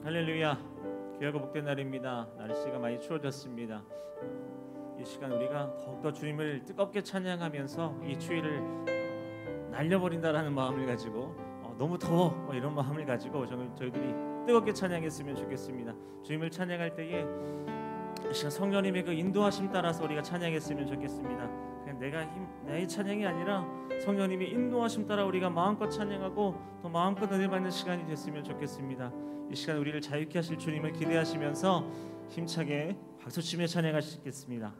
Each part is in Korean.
할렐루야. 귀하고 복된 날입니다. 날씨가 많이 추워졌습니다. 이 시간 우리가 더욱더 주님을 뜨겁게 찬양하면서 이 추위를 날려버린다라는 마음을 가지고 너무 더워 이런 마음을 가지고 저희들이 뜨겁게 찬양했으면 좋겠습니다. 주님을 찬양할 때에 이 시간 성령님의 그 인도하심 따라서 우리가 찬양했으면 좋겠습니다. 그냥 나의 찬양이 아니라 성령님의 인도하심 따라 우리가 마음껏 찬양하고 또 마음껏 은혜 받는 시간이 됐으면 좋겠습니다. 이 시간 우리를 자유케 하실 주님을 기대하시면서 힘차게 박수치며 찬양하시겠습니다.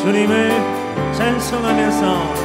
주님을 찬송하면서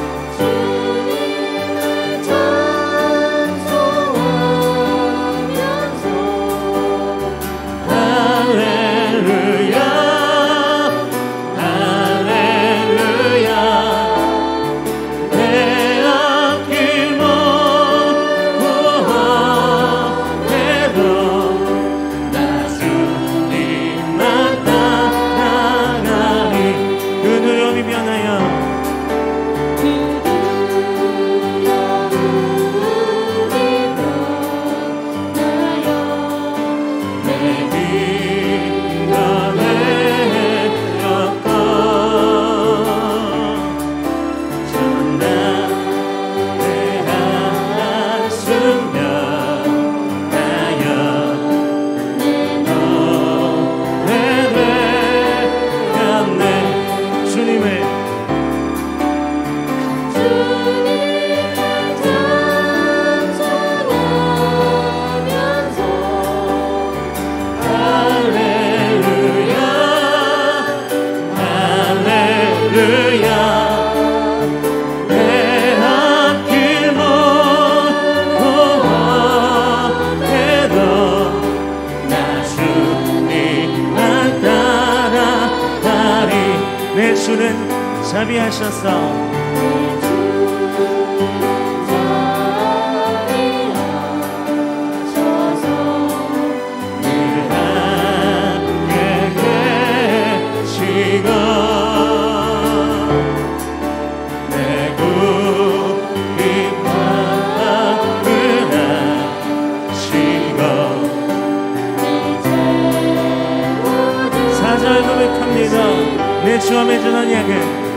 내 주는 자비하셔서 내 주와 맺은 언약을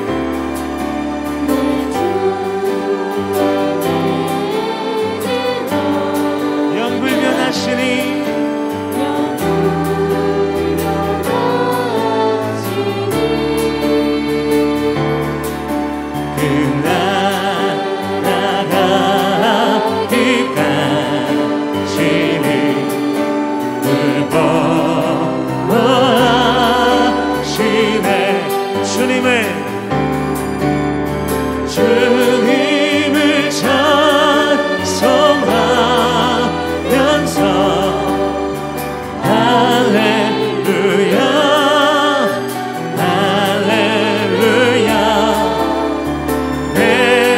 영불변하시니 주님을 찬송하면서 할렐루야 할렐루야 내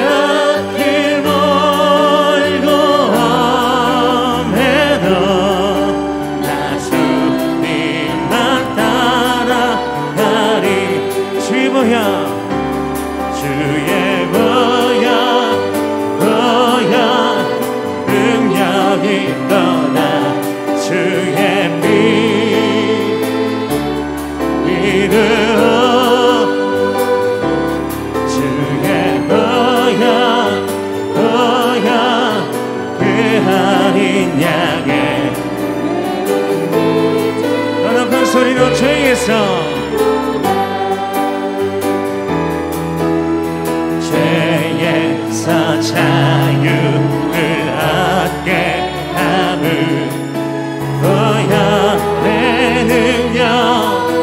앞길 멀고 험해도 나 주님만 따라가리 주의 보혈 주의 능력이 떠나 주의 믿음 주의 보혈 그 어린 양의 거룩한 소리로 죄에서 자유를 얻게 함을 보혈의 능력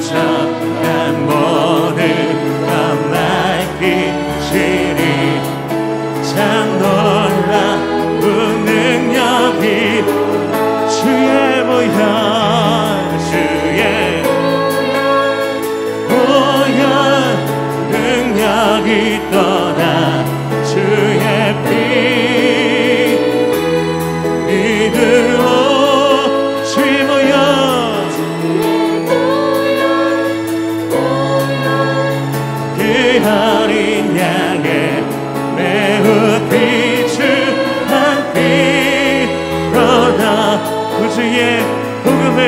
부족한 모든 것 맡기시리 참 놀라운 능력이 주의 보혈 주의 보혈 능력이 떠나 주의 피 믿으오 주의 보혈 그 어린 양의 매우 비추한 피로다 구주의 복음에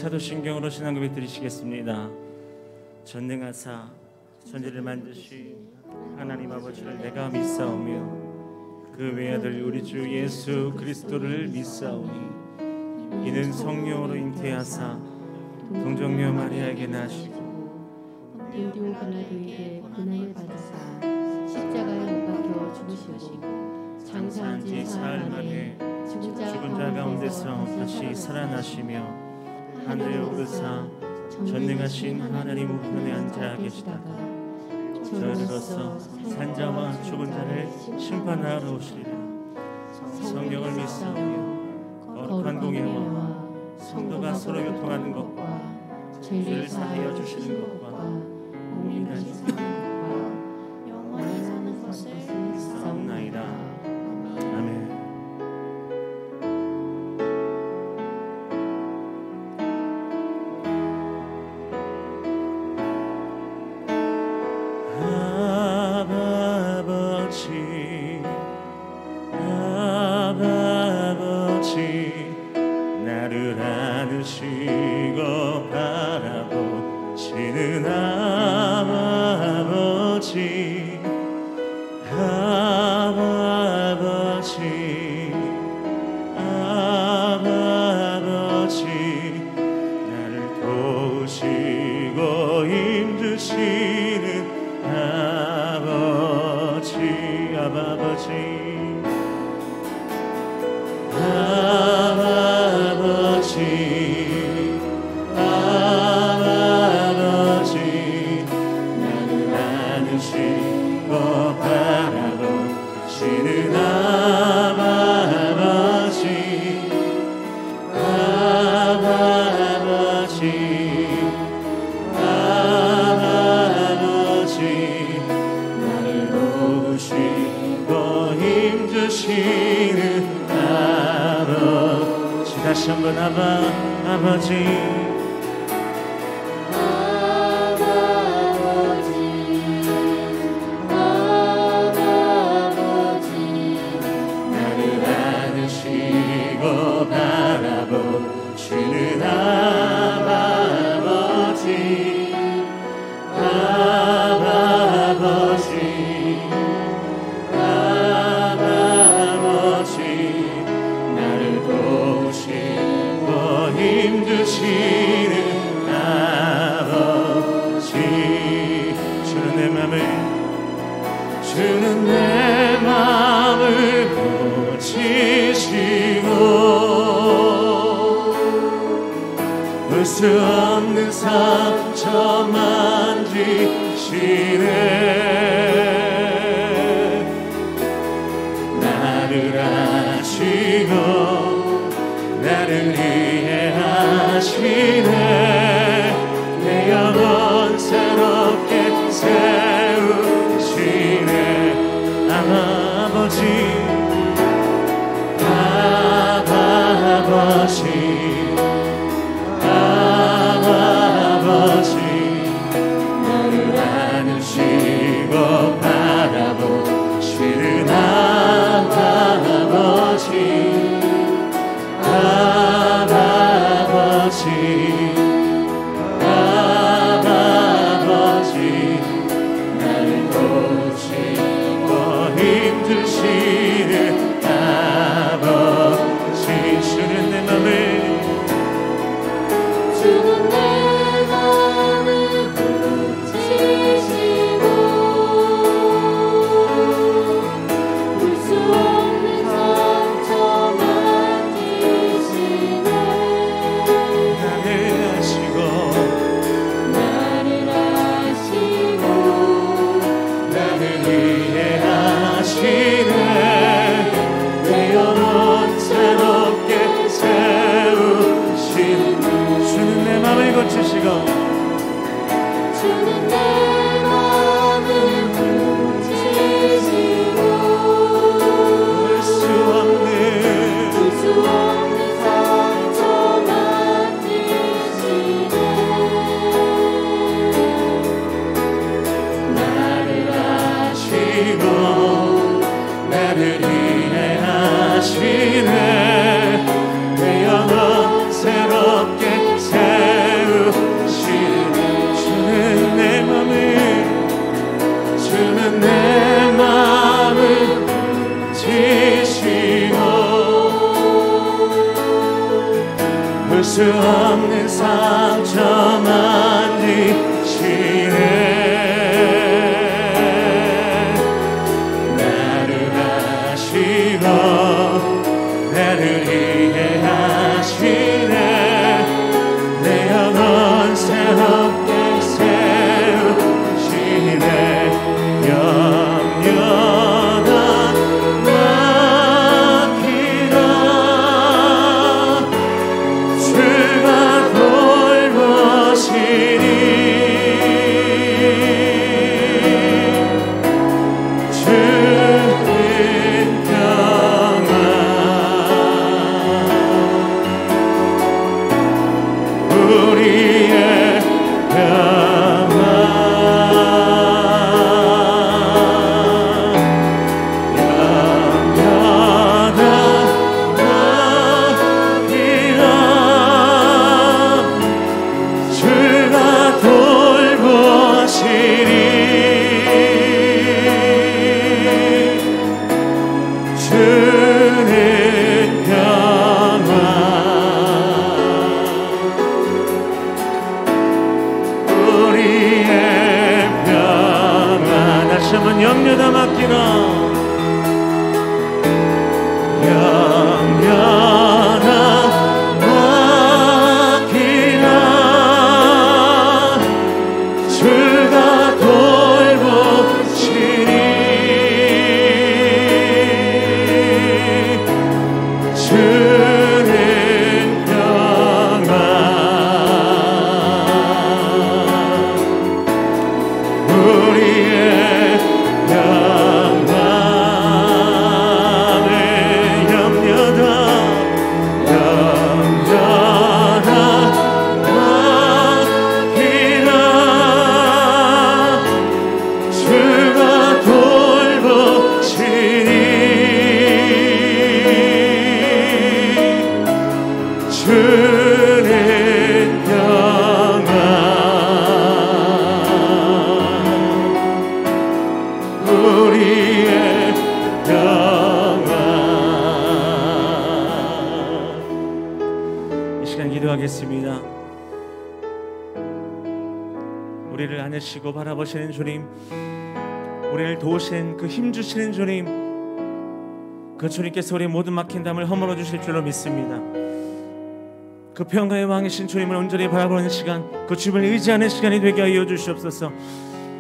사도신경으로 신앙 고백 드리시겠습니다. 전능하사 천지를 만드신 하나님 아버지를 내가 믿사오며 그 외아들 우리 주 예수 그리스도를 믿사오니 이는 성령으로 잉태하사 동정녀 마리아에게 나시고 본디오 빌라도에게 고난을 받으사 십자가에 못 박혀 죽으시고 장사한 지 사흘 만에 죽은 자 가운데서 다시 살아나시며 하늘에 오르사 전능하신 하나님 우편에 앉아 계시다가 저희로서 산자와 죽은 자를 심판하러 오시리라. 성령을 믿사오며 거룩한 공예와 성도가 서로 교통하는 것과 죄를 사하여 주시는 것과 몸이 다시는 것과 영원히 사는 것을 믿사옵나이다. 아멘. 아버지 나를 도우시고 힘주시는 아버지 아버지 아버지 나를 안으시고 바라보시는 아버지 나를 도우시고 힘주시는 아버지 다시 한번 아버지 나를 안으시고 바라보시는 아버지 나를 도우시고 힘주시는 아버지 주는 내 맘을 고치시고 볼 수 없는 상처 만지시네 나를 아시고 나를 이해하시네 내 영혼 새롭게 세우시네 아버지 나를 안으시고 바라보시는 아버지 나를 도우시고 힘주시는 아버지 주는 내 맘을 고치시고 볼 수 없는 상처 만지시네 나를 아시고 나를 이해하시네 내 영혼 새롭게 세우시는 주는 내 맘을 고치시고 볼 수 없는 상처 만지시네 나를 아시고 나를 이해하시네 내 영혼 새롭게 세우시네 주는 내 맘을 지시고 볼 수 없는 상처 만지시네 나를 아시고 나를 이해하시네 내 영혼 새롭게 세우시네 염려는 맡기라 주가 돌보시니 기도하겠습니다. 우리를 안으시고 바라보시는 주님, 우리를 도우신 그 힘주시는 주님, 그 주님께서 우리의 모든 막힌 담을 허물어 주실 줄로 믿습니다. 그 평강의 왕이신 주님을 온전히 바라보는 시간, 그 주님을 의지하는 시간이 되게 하여 주시옵소서.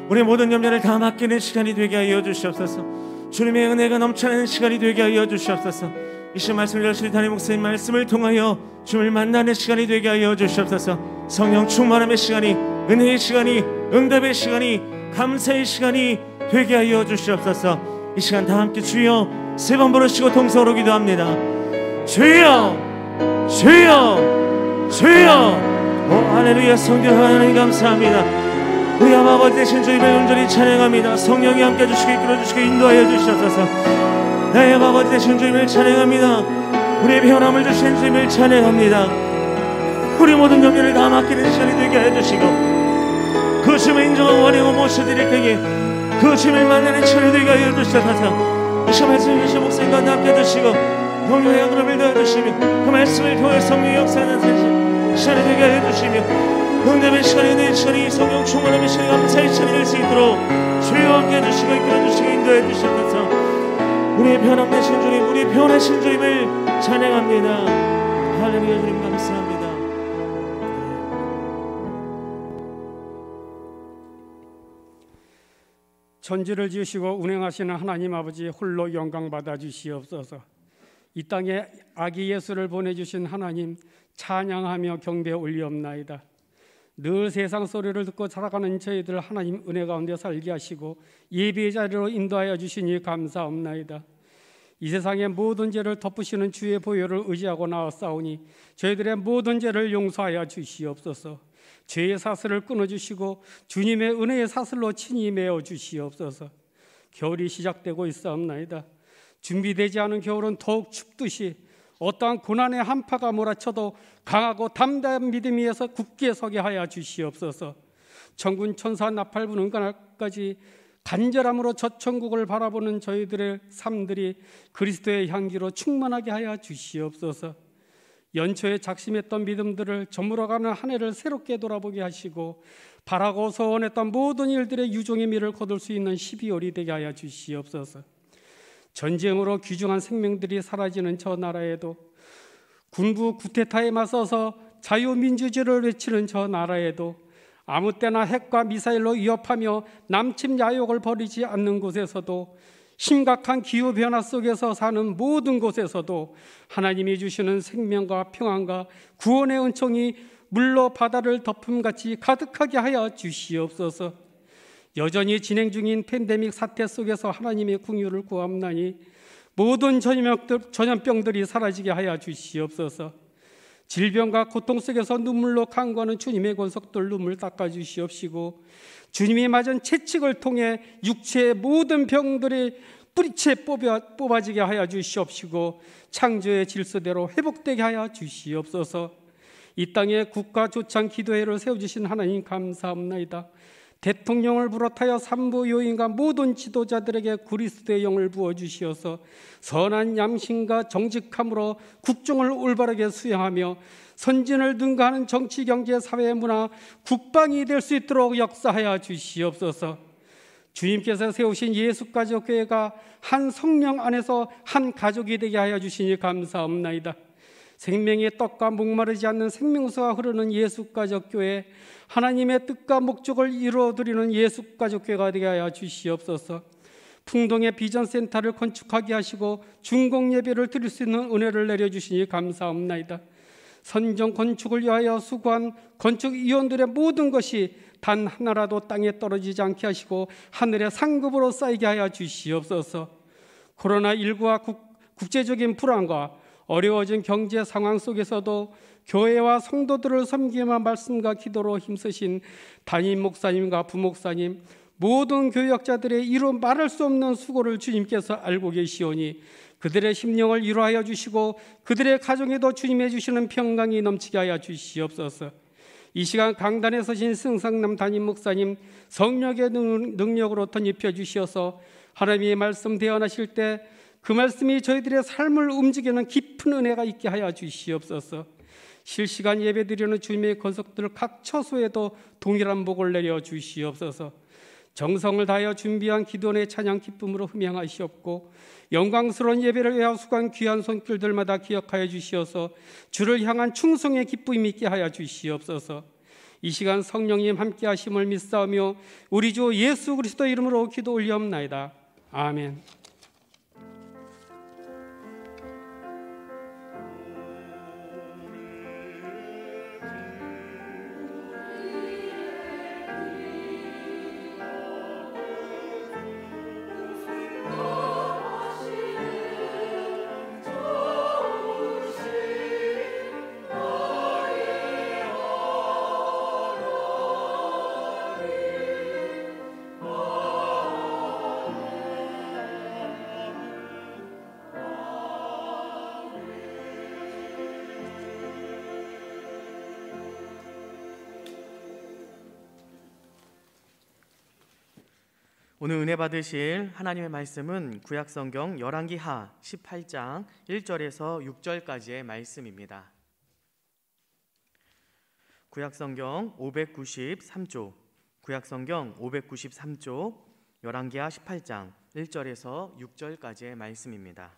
우리의 모든 염려를 다 맡기는 시간이 되게 하여 주시옵소서. 주님의 은혜가 넘쳐나는 시간이 되게 하여 주시옵소서. 이 시간 말씀을 들으실 담임 목사님 말씀을 통하여 주님을 만나는 시간이 되게 하여 주시옵소서. 성령 충만함의 시간이, 은혜의 시간이, 응답의 시간이, 감사의 시간이 되게 하여 주시옵소서. 이 시간 다 함께 주여 세 번 부르시고 통성으로 기도합니다. 주여, 주여, 주여. 오 할렐루야. 성령 하나님 감사합니다. 우리 아버지 되신 주님을 온전히 찬양합니다. 성령이 함께 해주시고 이끌어주시고 인도하여 주시옵소서. 나의 아버지 되신 주님을 찬양합니다. 우리의 변함을 주신 주님을 찬양합니다. 우리 모든 염려를 다 맡기는 시간이 되게 해주시고 그 주님을 인정하고 원하고 모셔드릴 때에 그 주님을 만나는 시간이 되게 하여 주시옵소서. 이 시간 말씀을 주신 목사님과 함께 해주시고 성령의 양으로 도와주시며 그 말씀을 통해 성령의 역사하는 시간이 되게 해주시며 응답의 시간이, 내 시간이, 성령 충만함의 시간이, 감사의 시간이 될 수 있도록 주여 함께 해주시고 이끌어주시고 인도해 주시옵소서. 우리의 변함되신 주님, 우리의 변하신 주님을 찬양합니다. 할렐루야. 주님 감사합니다. 천지를 지으시고 운행하시는 하나님 아버지 홀로 영광 받아 주시옵소서. 이 땅에 아기 예수를 보내주신 하나님 찬양하며 경배 올리옵나이다. 늘 세상 소리를 듣고 살아가는 저희들 하나님 은혜 가운데 살게 하시고 예배의 자리로 인도하여 주시니 감사옵나이다. 이 세상의 모든 죄를 덮으시는 주의 보혈을 의지하고 나왔사오니 저희들의 모든 죄를 용서하여 주시옵소서. 죄의 사슬을 끊어주시고 주님의 은혜의 사슬로 친히 메어 주시옵소서. 겨울이 시작되고 있사옵나이다. 준비되지 않은 겨울은 더욱 춥듯이 어떠한 고난의 한파가 몰아쳐도 강하고 담대한 믿음 위에서 굳게 서게 하여 주시옵소서. 천군 천사 나팔 부는 그날까지 간절함으로 저 천국을 바라보는 저희들의 삶들이 그리스도의 향기로 충만하게 하여 주시옵소서. 연초에 작심했던 믿음들을 저물어가는 한 해를 새롭게 돌아보게 하시고 바라고 소원했던 모든 일들의 유종의 미를 거둘 수 있는 12월이 되게 하여 주시옵소서. 전쟁으로 귀중한 생명들이 사라지는 저 나라에도 군부 쿠데타에 맞서서 자유민주주의를 외치는 저 나라에도 아무 때나 핵과 미사일로 위협하며 남침 야욕을 벌이지 않는 곳에서도 심각한 기후변화 속에서 사는 모든 곳에서도 하나님이 주시는 생명과 평안과 구원의 은총이 물로 바다를 덮음같이 가득하게 하여 주시옵소서. 여전히 진행 중인 팬데믹 사태 속에서 하나님의 긍휼을 구합나니 모든 전염병들이 사라지게 하여 주시옵소서. 질병과 고통 속에서 눈물로 간구하는 주님의 권속들 눈물 닦아 주시옵시고 주님이 맞은 채찍을 통해 육체의 모든 병들이 뿌리채 뽑아지게 하여 주시옵시고 창조의 질서대로 회복되게 하여 주시옵소서. 이 땅에 국가 조창 기도회를 세워주신 하나님 감사합나이다. 대통령을 비롯하여 산부 요인과 모든 지도자들에게 그리스도의 영을 부어주시어서 선한 양심과 정직함으로 국정을 올바르게 수행하며 선진을 능가하는 정치, 경제, 사회, 문화, 국방이 될 수 있도록 역사하여 주시옵소서. 주님께서 세우신 예수가족교회가 한 성령 안에서 한 가족이 되게 하여 주시니 감사합나이다. 생명의 떡과 목마르지 않는 생명수가 흐르는 예수가족교회, 하나님의 뜻과 목적을 이루어드리는 예수가족교회가 되게 하여 주시옵소서. 풍동의 비전센터를 건축하게 하시고 중공예배를 드릴 수 있는 은혜를 내려주시니 감사합나이다. 선정 건축을 위하여 수고한 건축위원들의 모든 것이 단 하나라도 땅에 떨어지지 않게 하시고 하늘의 상급으로 쌓이게 하여 주시옵소서. 코로나19와 국제적인 불안과 어려워진 경제 상황 속에서도 교회와 성도들을 섬기며 말씀과 기도로 힘쓰신 담임 목사님과 부목사님, 모든 교역자들의 이루 말할 수 없는 수고를 주님께서 알고 계시오니 그들의 심령을 위로하여 주시고 그들의 가정에도 주님의 주시는 평강이 넘치게 하여 주시옵소서. 이 시간 강단에 서신 승상남 담임 목사님 성령의 능력으로 덧입혀 주시어서 하나님의 말씀 대언하실 때 그 말씀이 저희들의 삶을 움직이는 깊은 은혜가 있게 하여 주시옵소서. 실시간 예배드리는 주님의 건석들 각 처소에도 동일한 복을 내려 주시옵소서. 정성을 다하여 준비한 기도원의 찬양 기쁨으로 흠양하시옵고 영광스러운 예배를 애화수고한 귀한 손길들마다 기억하여 주시어서 주를 향한 충성의 기쁨이 있게 하여 주시옵소서. 이 시간 성령님 함께 하심을 믿사오며 우리 주 예수 그리스도 이름으로 기도 올리옵나이다. 아멘. 오늘 은혜 받으실 하나님의 말씀은 구약성경 열왕기하 18장 1절에서 6절까지의 말씀입니다. 구약성경 593조, 구약성경 593조 열왕기하 18장 1절에서 6절까지의 말씀입니다.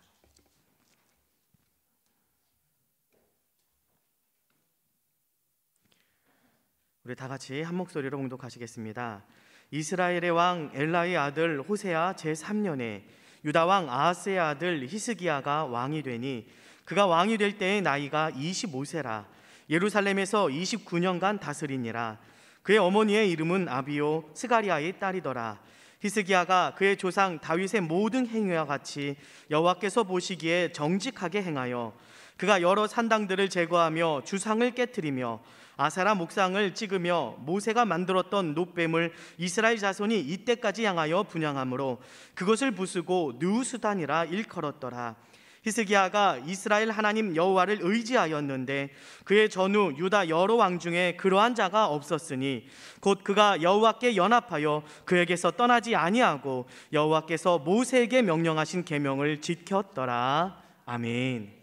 우리 다 같이 한 목소리로 봉독하시겠습니다. 이스라엘의 왕 엘라의 아들 호세아 제3년에 유다 왕 아하스의 아들 히스기야가 왕이 되니 그가 왕이 될 때의 나이가 25세라. 예루살렘에서 29년간 다스리니라. 그의 어머니의 이름은 아비요 스가리아의 딸이더라. 히스기야가 그의 조상 다윗의 모든 행위와 같이 여호와께서 보시기에 정직하게 행하여 그가 여러 산당들을 제거하며 주상을 깨뜨리며 아세라 목상을 찍으며 모세가 만들었던 놋뱀을 이스라엘 자손이 이때까지 향하여 분향하므로 그것을 부수고 느우스단이라 일컬었더라. 히스기야가 이스라엘 하나님 여호와를 의지하였는데 그의 전후 유다 여러 왕 중에 그러한 자가 없었으니 곧 그가 여호와께 연합하여 그에게서 떠나지 아니하고 여호와께서 모세에게 명령하신 계명을 지켰더라. 아멘.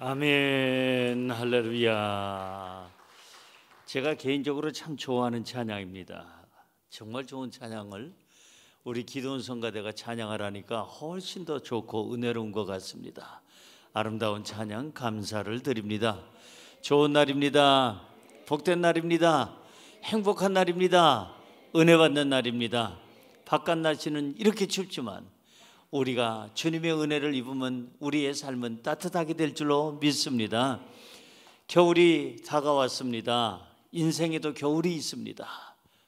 아멘. 할렐루야. 제가 개인적으로 참 좋아하는 찬양입니다. 정말 좋은 찬양을 우리 기도원 성가대가 찬양을 하니까 훨씬 더 좋고 은혜로운 것 같습니다. 아름다운 찬양 감사를 드립니다. 좋은 날입니다. 복된 날입니다. 행복한 날입니다. 은혜 받는 날입니다. 바깥 날씨는 이렇게 춥지만 우리가 주님의 은혜를 입으면 우리의 삶은 따뜻하게 될 줄로 믿습니다. 겨울이 다가왔습니다. 인생에도 겨울이 있습니다.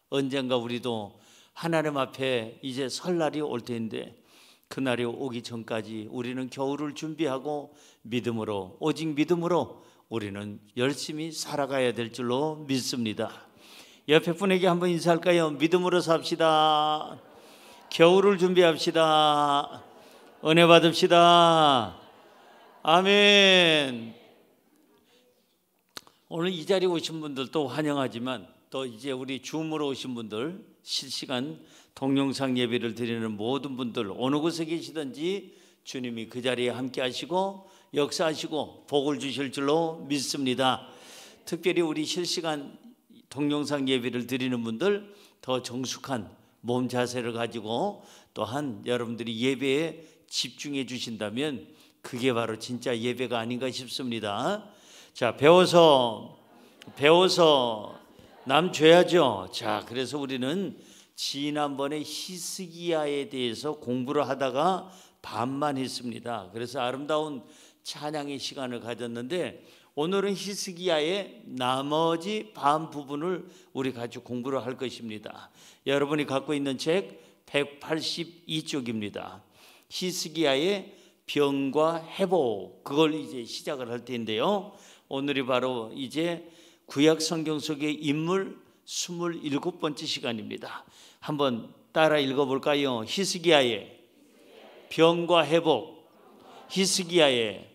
언젠가 우리도 하나님 앞에 이제 설날이 올 텐데 그날이 오기 전까지 우리는 겨울을 준비하고 믿음으로, 오직 믿음으로 우리는 열심히 살아가야 될 줄로 믿습니다. 옆에 분에게 한번 인사할까요? 믿음으로 삽시다. 겨울을 준비합시다. 은혜 받읍시다. 아멘. 오늘 이 자리에 오신 분들도 환영하지만 또 이제 우리 줌으로 오신 분들, 실시간 동영상 예배를 드리는 모든 분들, 어느 곳에 계시든지 주님이 그 자리에 함께 하시고 역사하시고 복을 주실 줄로 믿습니다. 특별히 우리 실시간 동영상 예배를 드리는 분들, 더 정숙한 몸 자세를 가지고 또한 여러분들이 예배에 집중해 주신다면 그게 바로 진짜 예배가 아닌가 싶습니다. 자, 배워서 남 줘야죠. 자, 그래서 우리는 지난번에 히스기야에 대해서 공부를 하다가 반만 했습니다. 그래서 아름다운 찬양의 시간을 가졌는데 오늘은 히스기야의 나머지 반 부분을 우리 같이 공부를 할 것입니다. 여러분이 갖고 있는 책 182쪽입니다. 히스기야의 병과 회복, 그걸 이제 시작을 할 텐데요. 오늘이 바로 이제 구약 성경 속의 인물 27번째 시간입니다. 한번 따라 읽어볼까요? 히스기야의 병과 회복, 히스기야의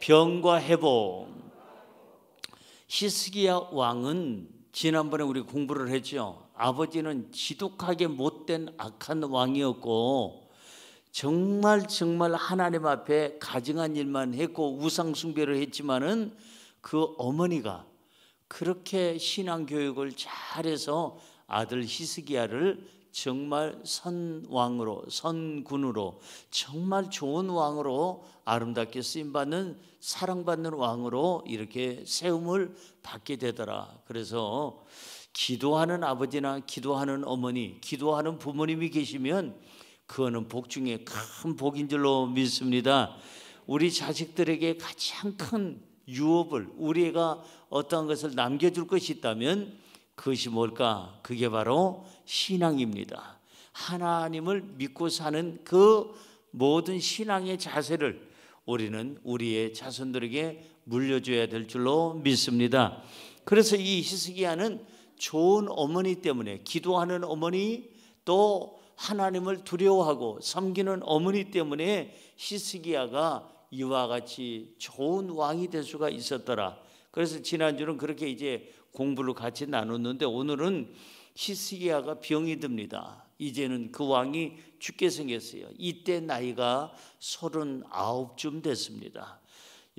병과 회복. 히스기야 왕은 지난번에 우리 공부를 했죠. 아버지는 지독하게 못된 악한 왕이었고 정말 하나님 앞에 가증한 일만 했고 우상 숭배를 했지만은 그 어머니가 그렇게 신앙 교육을 잘해서 아들 히스기야를 정말 선왕으로, 선군으로, 정말 좋은 왕으로, 아름답게 쓰임받는 사랑받는 왕으로 이렇게 세움을 받게 되더라. 그래서 기도하는 아버지나 기도하는 어머니, 기도하는 부모님이 계시면 그거는 복 중에 큰 복인 줄로 믿습니다. 우리 자식들에게 가장 큰 유업을, 우리 애가 어떠한 것을 남겨줄 것이 있다면 그것이 뭘까? 그게 바로 신앙입니다. 하나님을 믿고 사는 그 모든 신앙의 자세를 우리는 우리의 자손들에게 물려줘야 될 줄로 믿습니다. 그래서 이 히스기야는 좋은 어머니 때문에, 기도하는 어머니, 또 하나님을 두려워하고 섬기는 어머니 때문에 히스기야가 이와 같이 좋은 왕이 될 수가 있었더라. 그래서 지난주는 그렇게 이제 공부를 같이 나눴는데 오늘은 히스기야가 병이 듭니다. 이제는 그 왕이 죽게 생겼어요. 이때 나이가 39쯤 됐습니다.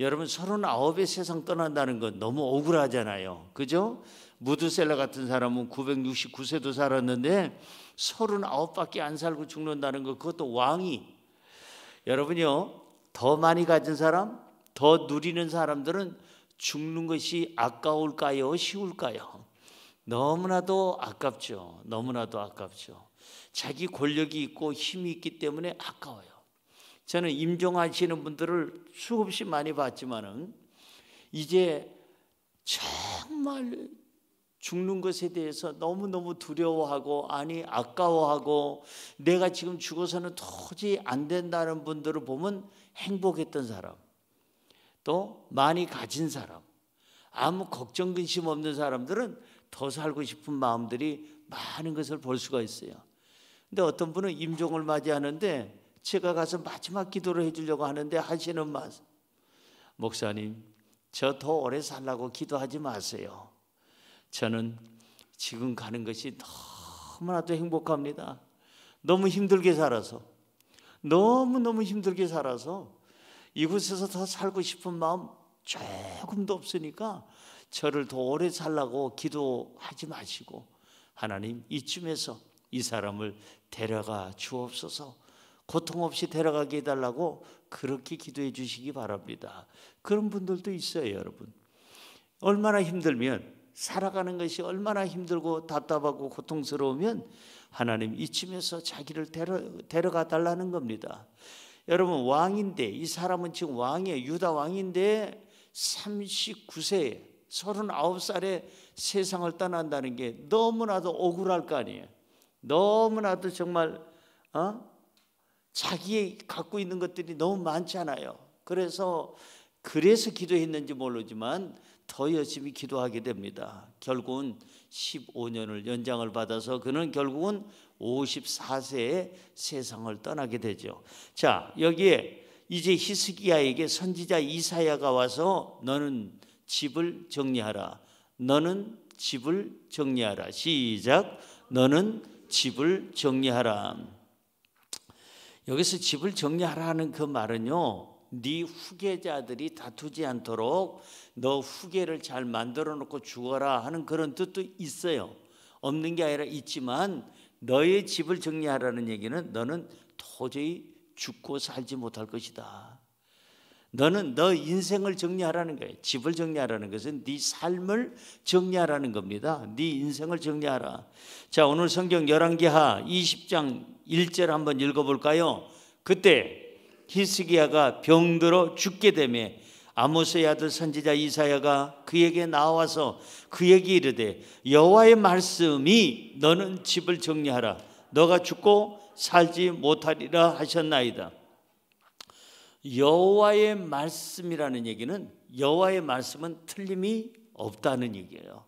여러분 39에 세상 떠난다는 건 너무 억울하잖아요. 그죠? 무드셀라 같은 사람은 969세도 살았는데 39밖에 안 살고 죽는다는 거, 그것도 왕이. 여러분요, 더 많이 가진 사람, 더 누리는 사람들은 죽는 것이 아까울까요? 쉬울까요? 너무나도 아깝죠. 너무나도 아깝죠. 자기 권력이 있고 힘이 있기 때문에 아까워요. 저는 임종하시는 분들을 수없이 많이 봤지만은 이제 정말 죽는 것에 대해서 너무너무 두려워하고, 아니 아까워하고, 내가 지금 죽어서는 도저히 안 된다는 분들을 보면 행복했던 사람, 또 많이 가진 사람, 아무 걱정 근심 없는 사람들은 더 살고 싶은 마음들이 많은 것을 볼 수가 있어요. 근데 어떤 분은 임종을 맞이하는데 제가 가서 마지막 기도를 해주려고 하는데 하시는 말씀, 목사님, 저 더 오래 살라고 기도하지 마세요. 저는 지금 가는 것이 너무나도 행복합니다. 너무 힘들게 살아서, 너무너무 힘들게 살아서 이곳에서 더 살고 싶은 마음 조금도 없으니까 저를 더 오래 살라고 기도하지 마시고 하나님 이쯤에서 이 사람을 데려가 주옵소서, 고통 없이 데려가게 해달라고 그렇게 기도해 주시기 바랍니다. 그런 분들도 있어요. 여러분, 얼마나 힘들면, 살아가는 것이 얼마나 힘들고 답답하고 고통스러우면 하나님 이쯤에서 자기를 데려가 달라는 겁니다. 여러분, 왕인데, 이 사람은 지금 왕이에요. 유다 왕인데 39세 39살에 세상을 떠난다는 게 너무나도 억울할 거 아니에요. 너무나도 정말 자기 갖고 있는 것들이 너무 많잖아요. 그래서 기도했는지 모르지만 더 열심히 기도하게 됩니다. 결국은 15년을 연장을 받아서 그는 결국은 54세에 세상을 떠나게 되죠. 자, 여기에 이제 히스기야에게 선지자 이사야가 와서 너는 집을 정리하라. 너는 집을 정리하라. 시작. 너는 집을 정리하라. 여기서 집을 정리하라는 그 말은요, 네 후계자들이 다투지 않도록 너 후계를 잘 만들어 놓고 죽어라 하는 그런 뜻도 있어요. 없는 게 아니라 있지만, 너의 집을 정리하라는 얘기는 너는 도저히 죽고 살지 못할 것이다. 너는 너 인생을 정리하라는 거예요. 집을 정리하라는 것은 네 삶을 정리하라는 겁니다. 네 인생을 정리하라. 자, 오늘 성경 열왕기하 20장 1절 한번 읽어볼까요? 그때 히스기야가 병들어 죽게 되매 아모스의 아들 선지자 이사야가 그에게 나와서 그에게 이르되 여호와의 말씀이 너는 집을 정리하라. 너가 죽고 살지 못하리라 하셨나이다. 여호와의 말씀이라는 얘기는, 여호와의 말씀은 틀림이 없다는 얘기예요.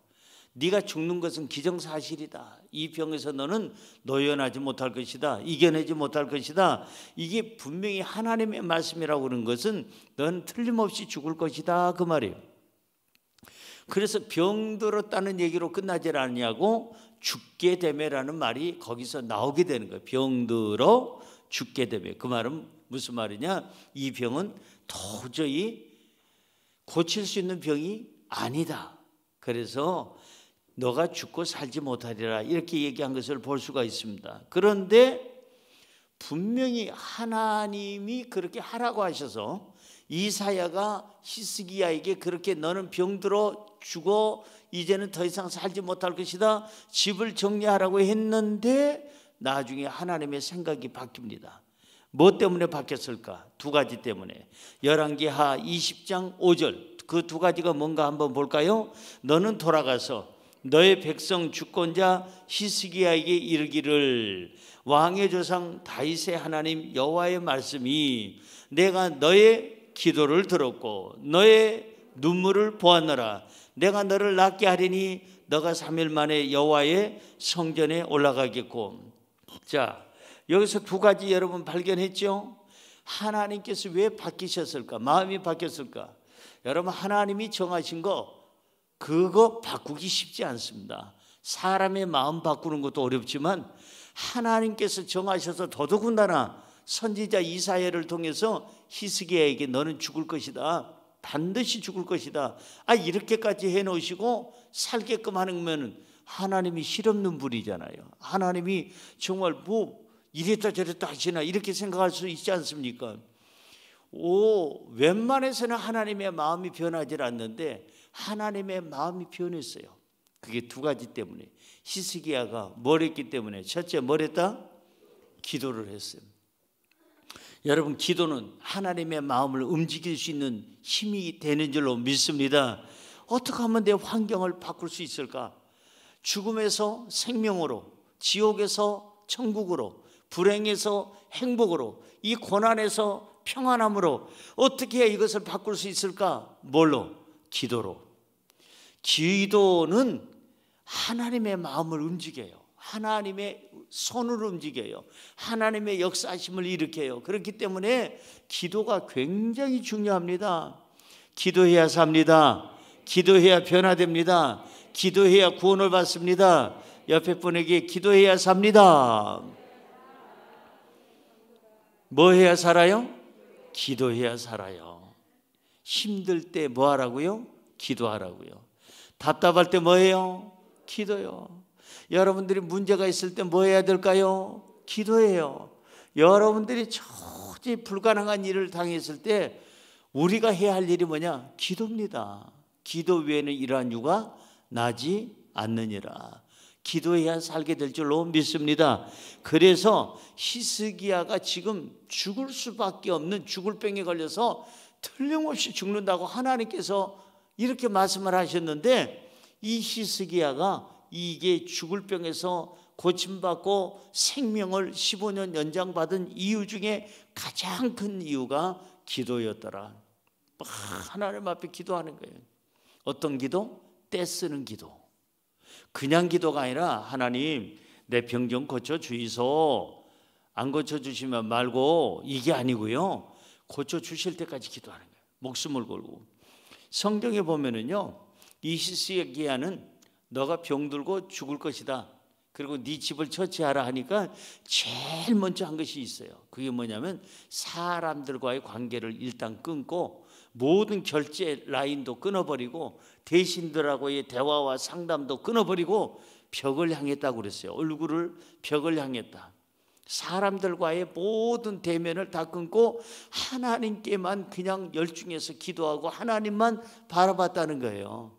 네가 죽는 것은 기정사실이다. 이 병에서 너는 노연하지 못할 것이다. 이겨내지 못할 것이다. 이게 분명히 하나님의 말씀이라고 그러는 것은 넌 틀림없이 죽을 것이다, 그 말이에요. 그래서 병들었다는 얘기로 끝나지 않냐고 죽게 되매라는 말이 거기서 나오게 되는 거예요. 병들어 죽게 되매. 그 말은 무슨 말이냐? 이 병은 도저히 고칠 수 있는 병이 아니다. 그래서 너가 죽고 살지 못하리라, 이렇게 얘기한 것을 볼 수가 있습니다. 그런데 분명히 하나님이 그렇게 하라고 하셔서 이사야가 히스기야에게 그렇게 너는 병들어 죽어 이제는 더 이상 살지 못할 것이다, 집을 정리하라고 했는데 나중에 하나님의 생각이 바뀝니다. 뭐 때문에 바뀌었을까? 두 가지 때문에. 열왕기하 20장 5절, 그 두 가지가 뭔가 한번 볼까요? 너는 돌아가서 너의 백성 주권자 히스기야에게 이르기를 왕의 조상 다윗의 하나님 여호와의 말씀이 내가 너의 기도를 들었고 너의 눈물을 보았노라. 내가 너를 낫게 하리니 너가 3일 만에 여호와의 성전에 올라가겠고. 자, 여기서 두 가지 여러분 발견했죠? 하나님께서 왜 바뀌셨을까? 마음이 바뀌었을까? 여러분, 하나님이 정하신 거 그거 바꾸기 쉽지 않습니다. 사람의 마음 바꾸는 것도 어렵지만 하나님께서 정하셔서 더더군다나 선지자 이사야를 통해서 히스기야에게 너는 죽을 것이다, 반드시 죽을 것이다, 이렇게까지 해놓으시고 살게끔 하는 거면 하나님이 실없는 분이잖아요. 하나님이 정말 뭐 이랬다 저랬다 하시나 이렇게 생각할 수 있지 않습니까? 웬만해서는 하나님의 마음이 변하지 않는데 하나님의 마음이 변했어요. 그게 두 가지 때문에. 히스기야가 뭘 했기 때문에. 첫째, 뭘 했다? 기도를 했어요. 여러분, 기도는 하나님의 마음을 움직일 수 있는 힘이 되는 줄로 믿습니다. 어떻게 하면 내 환경을 바꿀 수 있을까? 죽음에서 생명으로, 지옥에서 천국으로, 불행에서 행복으로, 이 고난에서 평안함으로 어떻게 이것을 바꿀 수 있을까? 뭘로? 기도로. 기도는 하나님의 마음을 움직여요. 하나님의 손을 움직여요. 하나님의 역사하심을 일으켜요. 그렇기 때문에 기도가 굉장히 중요합니다. 기도해야 삽니다. 기도해야 변화됩니다. 기도해야 구원을 받습니다. 옆에 분에게 기도해야 삽니다. 뭐 해야 살아요? 기도해야 살아요. 힘들 때 뭐 하라고요? 기도하라고요. 답답할 때 뭐예요? 기도요. 여러분들이 문제가 있을 때 뭐 해야 될까요? 기도해요. 여러분들이 도저히 불가능한 일을 당했을 때 우리가 해야 할 일이 뭐냐? 기도입니다. 기도 외에는 이러한 유가 나지 않느니라. 기도해야 살게 될 줄로 믿습니다. 그래서 히스기야가 지금 죽을 수밖에 없는 죽을 병에 걸려서 틀림없이 죽는다고 하나님께서 이렇게 말씀을 하셨는데, 이 히스기야가 이게 죽을 병에서 고침받고 생명을 15년 연장받은 이유 중에 가장 큰 이유가 기도였더라. 하나님 앞에 기도하는 거예요. 어떤 기도? 떼쓰는 기도. 그냥 기도가 아니라 하나님 내 병 좀 고쳐주이소. 안 고쳐주시면 말고, 이게 아니고요, 고쳐주실 때까지 기도하는 거예요. 목숨을 걸고. 성경에 보면은요, 이 히스기야는 너가 병들고 죽을 것이다, 그리고 네 집을 처치하라 하니까 제일 먼저 한 것이 있어요. 그게 뭐냐면 사람들과의 관계를 일단 끊고 모든 결제 라인도 끊어버리고 대신들하고의 대화와 상담도 끊어버리고 벽을 향했다고 그랬어요. 얼굴을 벽을 향했다. 사람들과의 모든 대면을 다 끊고 하나님께만 그냥 열중해서 기도하고 하나님만 바라봤다는 거예요.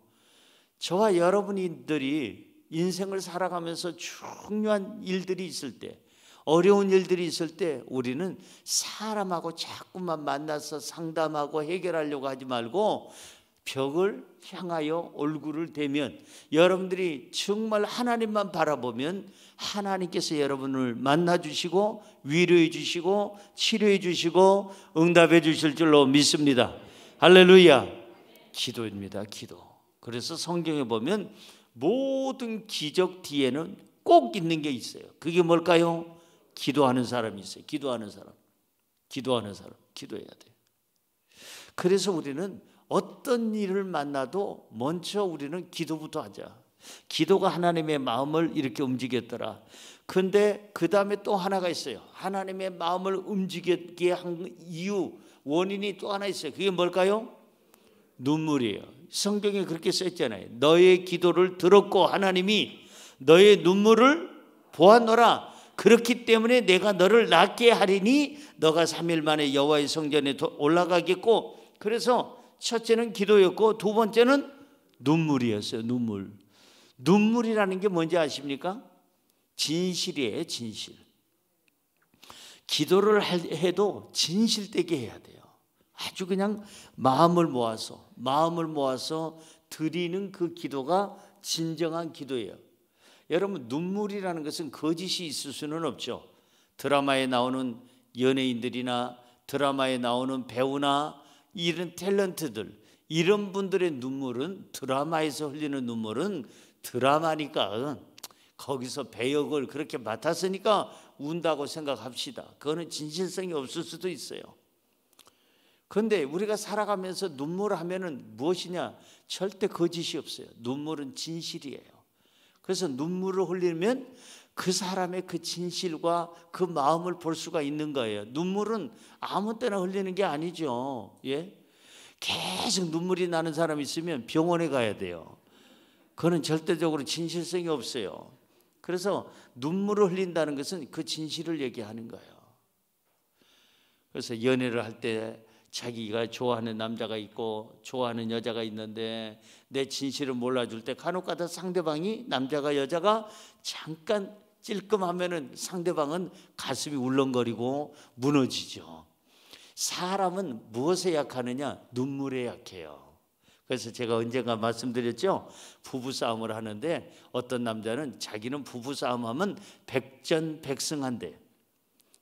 저와 여러분들이 인생을 살아가면서 중요한 일들이 있을 때, 어려운 일들이 있을 때 우리는 사람하고 자꾸만 만나서 상담하고 해결하려고 하지 말고 벽을 향하여 얼굴을 대면, 여러분들이 정말 하나님만 바라보면 하나님께서 여러분을 만나주시고 위로해 주시고 치료해 주시고 응답해 주실 줄로 믿습니다. 할렐루야. 기도입니다. 기도. 그래서 성경에 보면 모든 기적 뒤에는 꼭 있는 게 있어요. 그게 뭘까요? 기도하는 사람이 있어요. 기도하는 사람. 기도하는 사람. 기도해야 돼요. 그래서 우리는 어떤 일을 만나도 먼저 우리는 기도부터 하자. 기도가 하나님의 마음을 이렇게 움직였더라. 근데 그 다음에 또 하나가 있어요. 하나님의 마음을 움직이게 한 이유, 원인이 또 하나 있어요. 그게 뭘까요? 눈물이에요. 성경에 그렇게 써있잖아요. 너의 기도를 들었고 하나님이 너의 눈물을 보았노라. 그렇기 때문에 내가 너를 낫게 하리니 너가 3일 만에 여호와의 성전에 올라가겠고. 그래서 첫째는 기도였고 두 번째는 눈물이었어요. 눈물. 눈물이라는 게 뭔지 아십니까? 진실이에요. 진실. 기도를 해도 진실되게 해야 돼요. 아주 그냥 마음을 모아서 드리는 그 기도가 진정한 기도예요. 여러분, 눈물이라는 것은 거짓이 있을 수는 없죠. 드라마에 나오는 연예인들이나 드라마에 나오는 배우나 이런 탤런트들, 이런 분들의 눈물은, 드라마에서 흘리는 눈물은 드라마니까 거기서 배역을 그렇게 맡았으니까 운다고 생각합시다. 그거는 진실성이 없을 수도 있어요. 그런데 우리가 살아가면서 눈물하면은 무엇이냐? 절대 거짓이 없어요. 눈물은 진실이에요. 그래서 눈물을 흘리면 그 사람의 그 진실과 그 마음을 볼 수가 있는 거예요. 눈물은 아무 때나 흘리는 게 아니죠. 예? 계속 눈물이 나는 사람이 있으면 병원에 가야 돼요. 그거는 절대적으로 진실성이 없어요. 그래서 눈물을 흘린다는 것은 그 진실을 얘기하는 거예요. 그래서 연애를 할 때 자기가 좋아하는 남자가 있고 좋아하는 여자가 있는데 내 진실을 몰라줄 때 간혹가다 상대방이, 남자가 여자가 잠깐 찔끔하면은 상대방은 가슴이 울렁거리고 무너지죠. 사람은 무엇에 약하느냐? 눈물에 약해요. 그래서 제가 언젠가 말씀드렸죠. 부부싸움을 하는데 어떤 남자는 자기는 부부싸움하면 백전백승한대.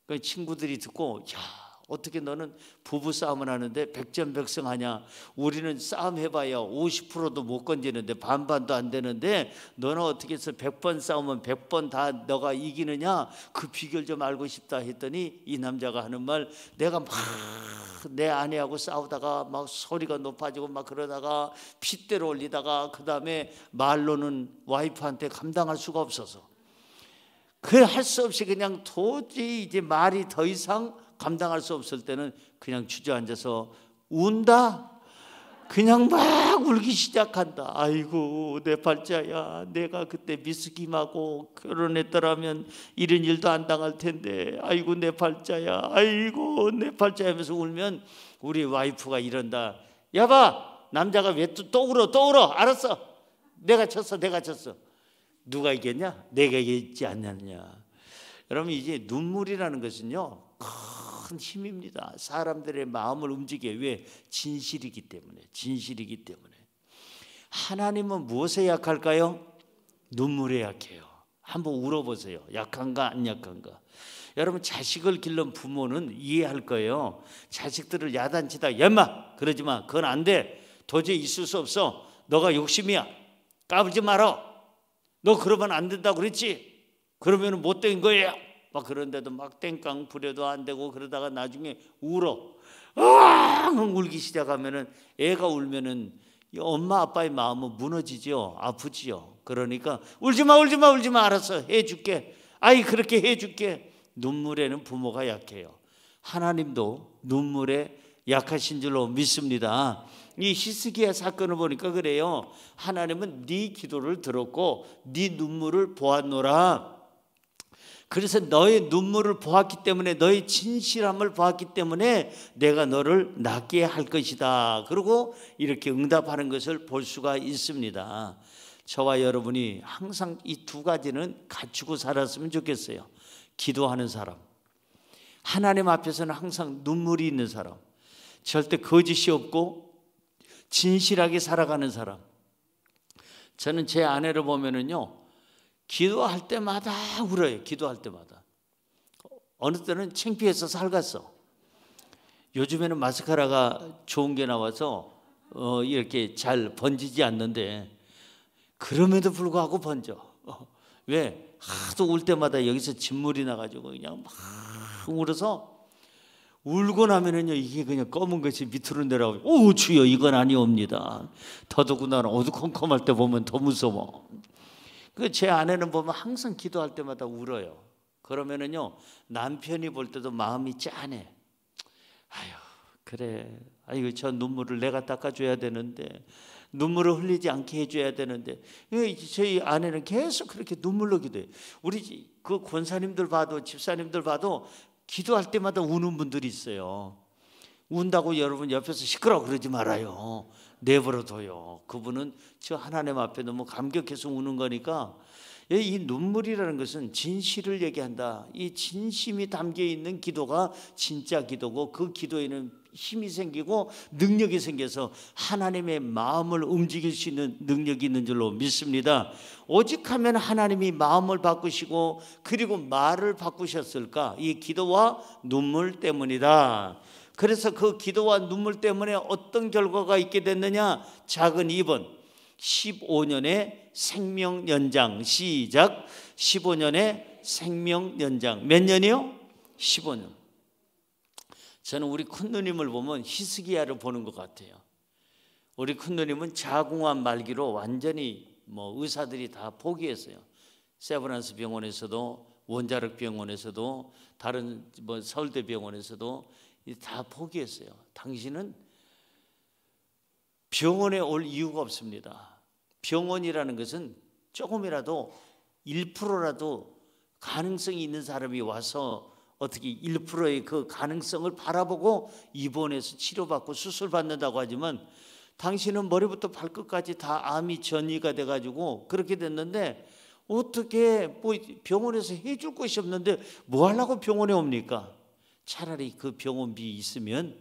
그 친구들이 듣고, 야, 어떻게 너는 부부싸움을 하는데 백전백승하냐? 우리는 싸움 해봐야 50%도 못 건지는데 반반도 안 되는데 너는 어떻게 해서 100번 싸우면 100번 다 너가 이기느냐? 그 비결 좀 알고 싶다 했더니 이 남자가 하는 말, 내가 막 내 아내하고 싸우다가 막 소리가 높아지고 막 그러다가 핏대로 올리다가 그 다음에 말로는 와이프한테 감당할 수가 없어서 그 할 수 없이 그냥 도저히 이제 말이 더 이상 감당할 수 없을 때는 그냥 주저앉아서 운다. 그냥 막 울기 시작한다. 아이고 내 팔자야, 내가 그때 미스김하고 결혼했더라면 이런 일도 안 당할 텐데, 아이고 내 팔자야, 아이고 내 팔자야 하면서 울면 우리 와이프가 이런다. 여봐, 남자가 왜 또 울어. 알았어, 내가 쳤어. 누가 이겼냐? 내가 이겼지 않느냐. 여러분, 이제 눈물이라는 것은요 큰 힘입니다. 사람들의 마음을 움직여. 왜? 진실이기 때문에. 하나님은 무엇에 약할까요? 눈물에 약해요. 한번 울어보세요. 약한가 안 약한가. 여러분, 자식을 기른 부모는 이해할 거예요. 자식들을 야단치다, 야마 그러지 마, 그건 안 돼, 도저히 있을 수 없어, 너가 욕심이야, 까불지 마라, 너 그러면 안 된다고 그랬지, 그러면 못된 거예요, 막 그런데도 막 땡깡 부려도 안 되고, 그러다가 나중에 울어, 울기 시작하면은, 애가 울면은 엄마 아빠의 마음은 무너지죠. 아프지요. 그러니까 울지 마, 알았어, 해줄게, 아이 그렇게 해줄게. 눈물에는 부모가 약해요. 하나님도 눈물에 약하신 줄로 믿습니다. 이 히스기야 사건을 보니까 그래요. 하나님은 네 기도를 들었고 네 눈물을 보았노라. 그래서 너의 눈물을 보았기 때문에, 너의 진실함을 보았기 때문에 내가 너를 낫게 할 것이다. 그리고 이렇게 응답하는 것을 볼 수가 있습니다. 저와 여러분이 항상 이 두 가지는 갖추고 살았으면 좋겠어요. 기도하는 사람, 하나님 앞에서는 항상 눈물이 있는 사람, 절대 거짓이 없고 진실하게 살아가는 사람. 저는 제 아내를 보면은요, 기도할 때마다 울어요. 기도할 때마다. 어느 때는 창피해서 살갔어. 요즘에는 마스카라가 좋은 게 나와서 이렇게 잘 번지지 않는데, 그럼에도 불구하고 번져. 왜? 하도 울 때마다 여기서 진물이 나가지고 그냥 막 울어서, 울고 나면은요 이게 그냥 검은 것이 밑으로 내려가고, 오 주여 이건 아니옵니다. 더더군다나 어두컴컴할 때 보면 더 무서워. 제 아내는 보면 항상 기도할 때마다 울어요. 그러면은요 남편이 볼 때도 마음이 짠해. 아유 그래, 아이고 저 눈물을 내가 닦아줘야 되는데, 눈물을 흘리지 않게 해줘야 되는데, 저희 아내는 계속 그렇게 눈물로 기도해요. 우리 그 권사님들 봐도, 집사님들 봐도 기도할 때마다 우는 분들이 있어요. 운다고 여러분 옆에서 시끄러워 그러지 말아요. 내버려둬요. 그분은 저 하나님 앞에 너무 감격해서 우는 거니까. 이 눈물이라는 것은 진실을 얘기한다. 이 진심이 담겨 있는 기도가 진짜 기도고, 그 기도에는 힘이 생기고 능력이 생겨서 하나님의 마음을 움직일 수 있는 능력이 있는 줄로 믿습니다. 오직 하면 하나님이 마음을 바꾸시고 그리고 말을 바꾸셨을까? 이 기도와 눈물 때문이다. 그래서 그 기도와 눈물 때문에 어떤 결과가 있게 됐느냐? 작은 2번 15년의 생명 연장. 시작. 15년의 생명 연장. 몇 년이요? 15년. 저는 우리 큰 누님을 보면 히스기야를 보는 것 같아요. 우리 큰 누님은 자궁암 말기로 완전히 의사들이 다 포기했어요. 세브란스 병원에서도, 원자력 병원에서도, 다른 서울대 병원에서도 다 포기했어요. 당신은 병원에 올 이유가 없습니다. 병원이라는 것은 조금이라도 1%라도 가능성이 있는 사람이 와서 어떻게 1%의 그 가능성을 바라보고 입원해서 치료받고 수술받는다고 하지만, 당신은 머리부터 발끝까지 다 암이 전이가 돼가지고 그렇게 됐는데, 어떻게 병원에서 해줄 것이 없는데 뭐 하려고 병원에 옵니까? 차라리 그 병원비 있으면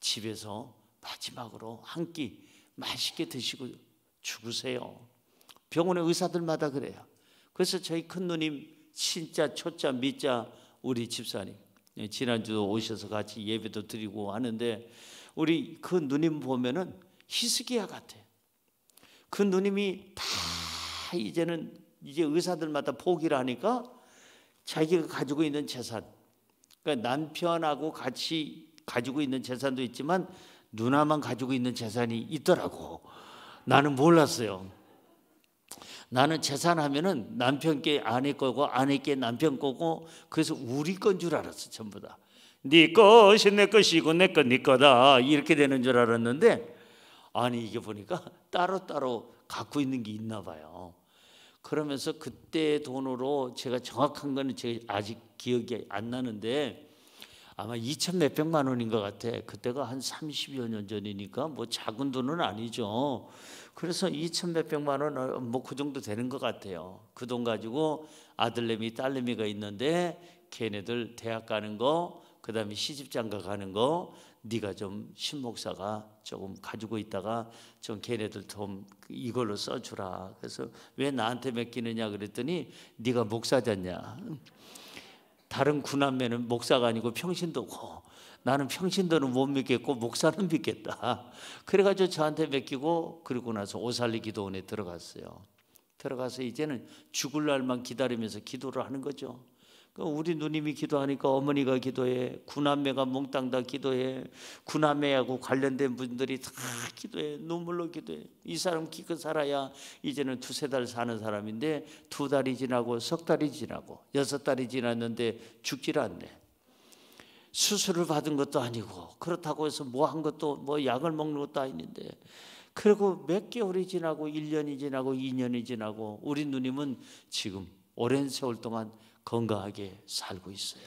집에서 마지막으로 한 끼 맛있게 드시고 죽으세요. 병원의 의사들마다 그래요. 그래서 저희 큰 누님 진짜 초짜 미자 우리 집사님, 지난주도 오셔서 같이 예배도 드리고 하는데, 우리 그 누님 보면은 히스기야 같아요. 그 누님이 다 이제 의사들마다 포기를 하니까 자기가 가지고 있는 재산, 그러니까 남편하고 같이 가지고 있는 재산도 있지만 누나만 가지고 있는 재산이 있더라고. 나는 몰랐어요. 나는 재산하면은 남편께 아내 거고, 아내께 남편 거고, 그래서 우리 건 줄 알았어. 전부 다 네 것이 내 것이고 내 건 네 거다 이렇게 되는 줄 알았는데, 아니 이게 보니까 따로따로 갖고 있는 게 있나 봐요. 그러면서 그때 돈으로 제가 정확한 거는 제가 아직 기억이 안 나는데 아마 2천 몇백만 원인 것 같아. 그때가 한 30여 년 전이니까 뭐 작은 돈은 아니죠. 그래서 2천 몇백만 원 뭐 그 정도 되는 것 같아요. 그 돈 가지고 아들내미 딸내미가 있는데 걔네들 대학 가는 거, 그다음에 시집장가 가는 거 네가 좀 신목사가 조금 가지고 있다가 좀 걔네들 좀 이걸로 써주라. 그래서 왜 나한테 맡기느냐 그랬더니 네가 목사잖냐. 다른 구남매는 목사가 아니고 평신도고 나는 평신도는 못 믿겠고 목사는 믿겠다. 그래가지고 저한테 맡기고 그러고 나서 오살리 기도원에 들어갔어요. 들어가서 이제는 죽을 날만 기다리면서 기도를 하는 거죠. 우리 누님이 기도하니까 어머니가 기도해, 구남매가 몽땅 다 기도해, 구남매하고 관련된 분들이 다 기도해, 눈물로 기도해. 이 사람 기껏 살아야 이제는 2-3달 사는 사람인데 2달이 지나고 3달이 지나고 6달이 지났는데 죽질 않네. 수술을 받은 것도 아니고 그렇다고 해서 뭐 한 것도 뭐 약을 먹는 것도 아닌데, 그리고 몇 개월이 지나고 1년이 지나고 2년이 지나고 우리 누님은 지금 오랜 세월 동안 건강하게 살고 있어요.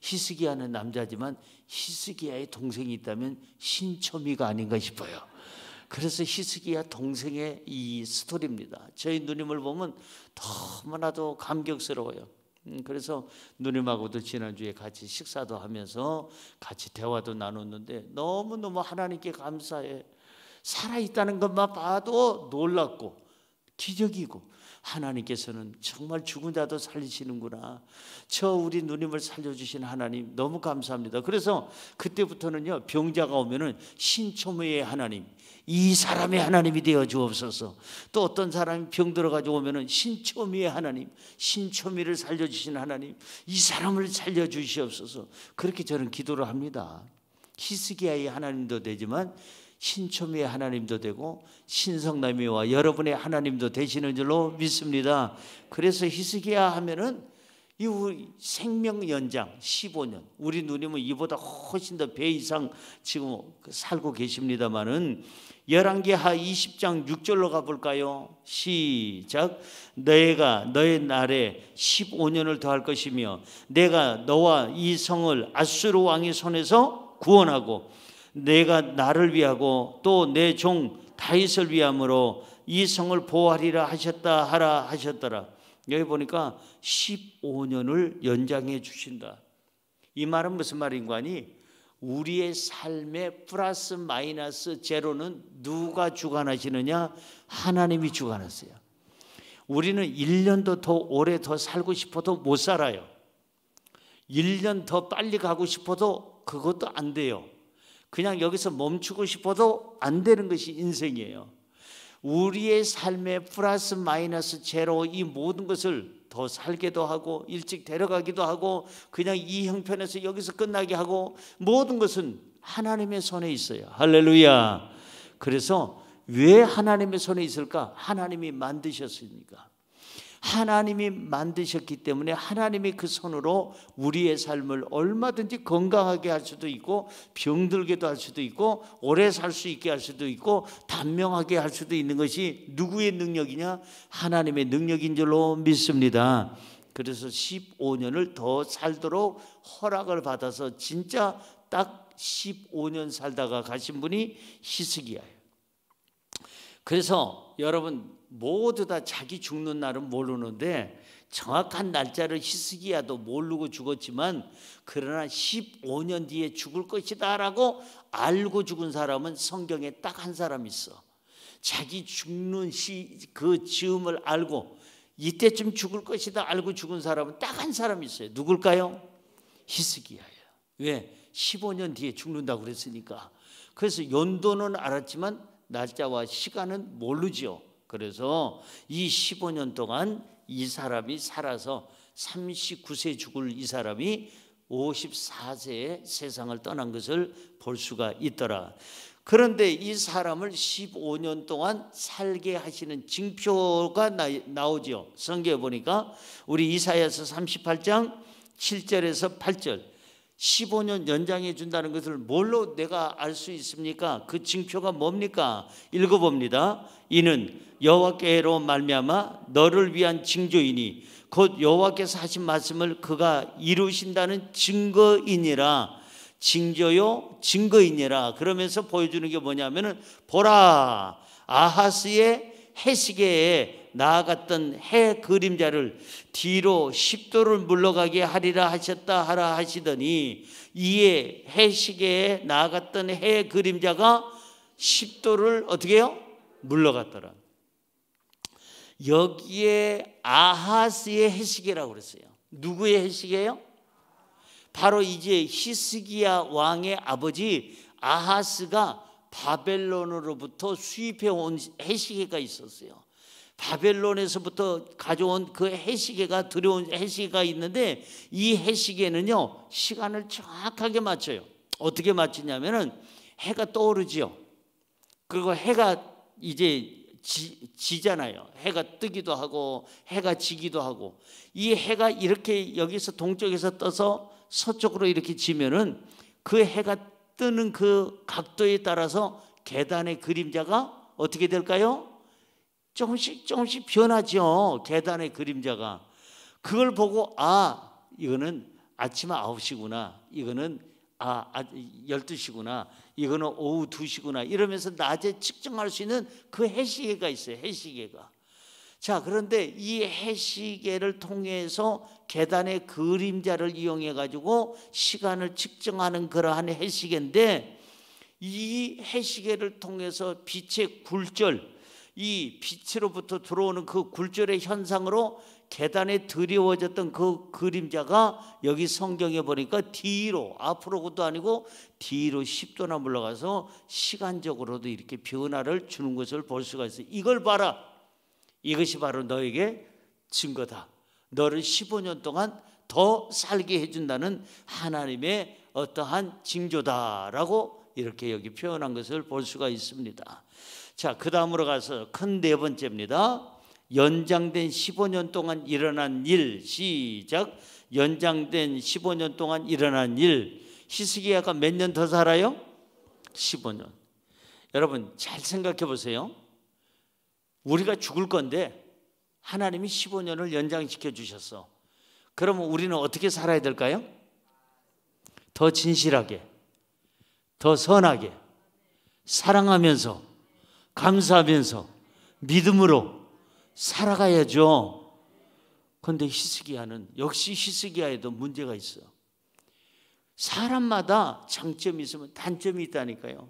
히스기야는 남자지만 히스기야의 동생이 있다면 신초미가 아닌가 싶어요. 그래서 히스기야 동생의 이 스토리입니다. 저희 누님을 보면 너무나도 감격스러워요. 그래서 누님하고도 지난주에 같이 식사도 하면서 같이 대화도 나눴는데 너무너무 하나님께 감사해. 살아있다는 것만 봐도 놀랍고 기적이고, 하나님께서는 정말 죽은 자도 살리시는구나. 저 우리 누님을 살려주신 하나님 너무 감사합니다. 그래서 그때부터는요, 병자가 오면은 신초미의 하나님, 이 사람의 하나님이 되어 주옵소서. 또 어떤 사람이 병 들어가지고 오면은 신초미의 하나님, 신초미를 살려주신 하나님, 이 사람을 살려주시옵소서. 그렇게 저는 기도를 합니다. 히스기야의 하나님도 되지만 신초미의 하나님도 되고 신성남이와 여러분의 하나님도 되시는 줄로 믿습니다. 그래서 히스기야 하면은 이 생명 연장 15년, 우리 누님은 이보다 훨씬 더 배 이상 지금 살고 계십니다마는 열왕기하 20장 6절로 가볼까요? 시작. 내가 너의 날에 15년을 더할 것이며 내가 너와 이 성을 아수르 왕의 손에서 구원하고 내가 나를 위하고 또 내 종 다윗을 위함으로 이 성을 보호하리라 하셨다 하라 하셨더라. 여기 보니까 15년을 연장해 주신다. 이 말은 무슨 말인가 하니 우리의 삶의 플러스 마이너스 제로는 누가 주관하시느냐? 하나님이 주관하세요. 우리는 1년도 더 오래 더 살고 싶어도 못 살아요. 1년 더 빨리 가고 싶어도 그것도 안 돼요. 그냥 여기서 멈추고 싶어도 안 되는 것이 인생이에요. 우리의 삶의 플러스 마이너스 제로, 이 모든 것을 더 살게도 하고 일찍 데려가기도 하고 그냥 이 형편에서 여기서 끝나게 하고 모든 것은 하나님의 손에 있어요. 할렐루야. 그래서 왜 하나님의 손에 있을까? 하나님이 만드셨으니까. 하나님이 만드셨기 때문에 하나님이 그 손으로 우리의 삶을 얼마든지 건강하게 할 수도 있고 병들게도 할 수도 있고 오래 살 수 있게 할 수도 있고 단명하게 할 수도 있는 것이 누구의 능력이냐? 하나님의 능력인 줄로 믿습니다. 그래서 15년을 더 살도록 허락을 받아서 진짜 딱 15년 살다가 가신 분이 히스기야예요. 그래서 여러분 모두 다 자기 죽는 날은 모르는데 정확한 날짜를 히스기야도 모르고 죽었지만 그러나 15년 뒤에 죽을 것이다 라고 알고 죽은 사람은 성경에 딱 한 사람 있어. 자기 죽는 그 즈음을 알고 이때쯤 죽을 것이다 알고 죽은 사람은 딱 한 사람 있어요. 누굴까요? 히스기야예요. 왜? 15년 뒤에 죽는다고 그랬으니까. 그래서 연도는 알았지만 날짜와 시간은 모르죠. 그래서 이 15년 동안 이 사람이 살아서 39세 죽을 이 사람이 54세에 세상을 떠난 것을 볼 수가 있더라. 그런데 이 사람을 15년 동안 살게 하시는 징표가 나오죠. 성경에 보니까 우리 이사야서 38장 7절에서 8절 15년 연장해 준다는 것을 뭘로 내가 알 수 있습니까? 그 징표가 뭡니까? 읽어봅니다. 이는 여호와께로 말미암아 너를 위한 징조이니 곧 여호와께서 하신 말씀을 그가 이루신다는 증거이니라. 징조요 증거이니라. 그러면서 보여주는 게 뭐냐면은 보라, 아하스의 해시계에 나아갔던 해 그림자를 뒤로 10도를 물러가게 하리라 하셨다 하라 하시더니, 이에 해시계에 나아갔던 해 그림자가 10도를 어떻게 해요? 물러갔더라. 여기에 아하스의 해시계라고 그랬어요. 누구의 해시계예요? 바로 이제 히스기야 왕의 아버지 아하스가 바벨론으로부터 수입해 온 해시계가 있었어요. 바벨론에서부터 가져온 그 해시계가 들여온 해시계가 있는데, 이 해시계는요 시간을 정확하게 맞춰요. 어떻게 맞추냐면은 해가 떠오르지요. 그리고 해가 이제 지잖아요. 해가 뜨기도 하고 해가 지기도 하고, 이 해가 이렇게 여기서 동쪽에서 떠서 서쪽으로 이렇게 지면은 그 해가 뜨는 그 각도에 따라서 계단의 그림자가 어떻게 될까요? 조금씩 변하죠. 계단의 그림자가. 그걸 보고 이거는 아침 9시구나, 이거는 12시구나, 이거는 오후 2시구나 이러면서 낮에 측정할 수 있는 그 해시계가 있어요. 해시계가. 자, 그런데 이 해시계를 통해서 계단의 그림자를 이용해 가지고 시간을 측정하는 그러한 해시계인데, 이 해시계를 통해서 빛의 굴절, 이 빛으로부터 들어오는 그 굴절의 현상으로 계단에 드리워졌던 그 그림자가 여기 성경에 보니까 뒤로, 앞으로도 아니고 뒤로 10도나 물러가서 시간적으로도 이렇게 변화를 주는 것을 볼 수가 있어요. 이걸 봐라, 이것이 바로 너에게 증거다. 너를 15년 동안 더 살게 해준다는 하나님의 어떠한 징조다라고 이렇게 여기 표현한 것을 볼 수가 있습니다. 자, 그 다음으로 가서 큰 네 번째입니다. 연장된 15년 동안 일어난 일. 시작. 연장된 15년 동안 일어난 일. 히스기야가 몇 년 더 살아요? 15년. 여러분 잘 생각해 보세요. 우리가 죽을 건데 하나님이 15년을 연장시켜 주셨어. 그러면 우리는 어떻게 살아야 될까요? 더 진실하게, 더 선하게, 사랑하면서, 감사하면서, 믿음으로 살아가야죠. 그런데 히스기야는, 역시 히스기야에도 문제가 있어요. 사람마다 장점이 있으면 단점이 있다니까요.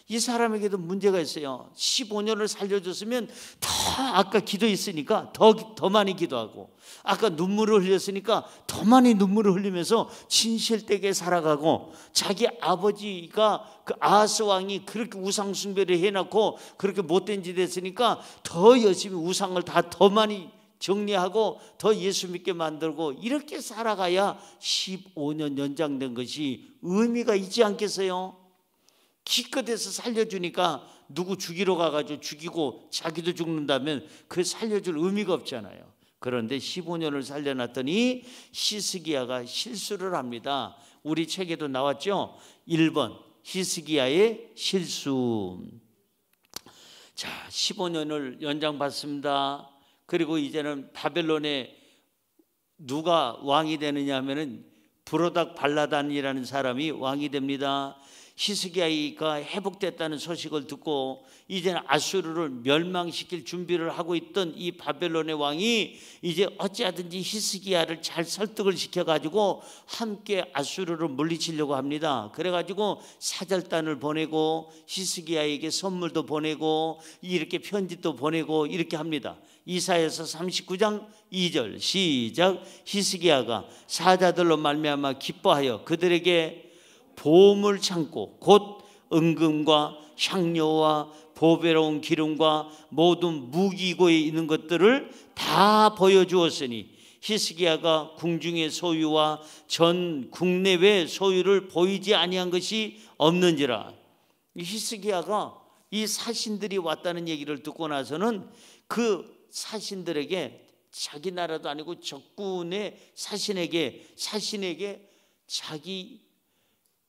이 사람에게도 문제가 있어요. 15년을 살려줬으면 더, 아까 기도했으니까 더 많이 기도하고, 아까 눈물을 흘렸으니까 더 많이 눈물을 흘리면서 진실되게 살아가고, 자기 아버지가 그 아하스 왕이 그렇게 우상 숭배를 해놓고 그렇게 못된 짓 했으니까 더 열심히 우상을 다 더 많이 정리하고 더 예수 믿게 만들고, 이렇게 살아가야 15년 연장된 것이 의미가 있지 않겠어요? 기껏해서 살려주니까 누구 죽이러 가가지고 죽이고 자기도 죽는다면 그 살려줄 의미가 없잖아요. 그런데 15년을 살려놨더니 히스기야가 실수를 합니다. 우리 책에도 나왔죠. 1번 히스기야의 실수. 자, 15년을 연장받습니다. 그리고 이제는 바벨론에 누가 왕이 되느냐 하면은 브로닥 발라단이라는 사람이 왕이 됩니다. 히스기야가 회복됐다는 소식을 듣고 이제는 아수르를 멸망시킬 준비를 하고 있던 이 바벨론의 왕이 이제 어찌하든지 히스기야를 잘 설득을 시켜가지고 함께 아수르를 물리치려고 합니다. 그래가지고 사절단을 보내고 히스기야에게 선물도 보내고 이렇게 편지도 보내고 이렇게 합니다. 이사야서 39장 2절 시작. 히스기야가 사자들로 말미암아 기뻐하여 그들에게 보물 창고 곧 은금과 향료와 보배로운 기름과 모든 무기고에 있는 것들을 다 보여주었으니 히스기야가 궁중의 소유와 전 국내외 소유를 보이지 아니한 것이 없는지라. 히스기야가 이 사신들이 왔다는 얘기를 듣고 나서는 그 사신들에게, 자기 나라도 아니고 적군의 사신에게 자기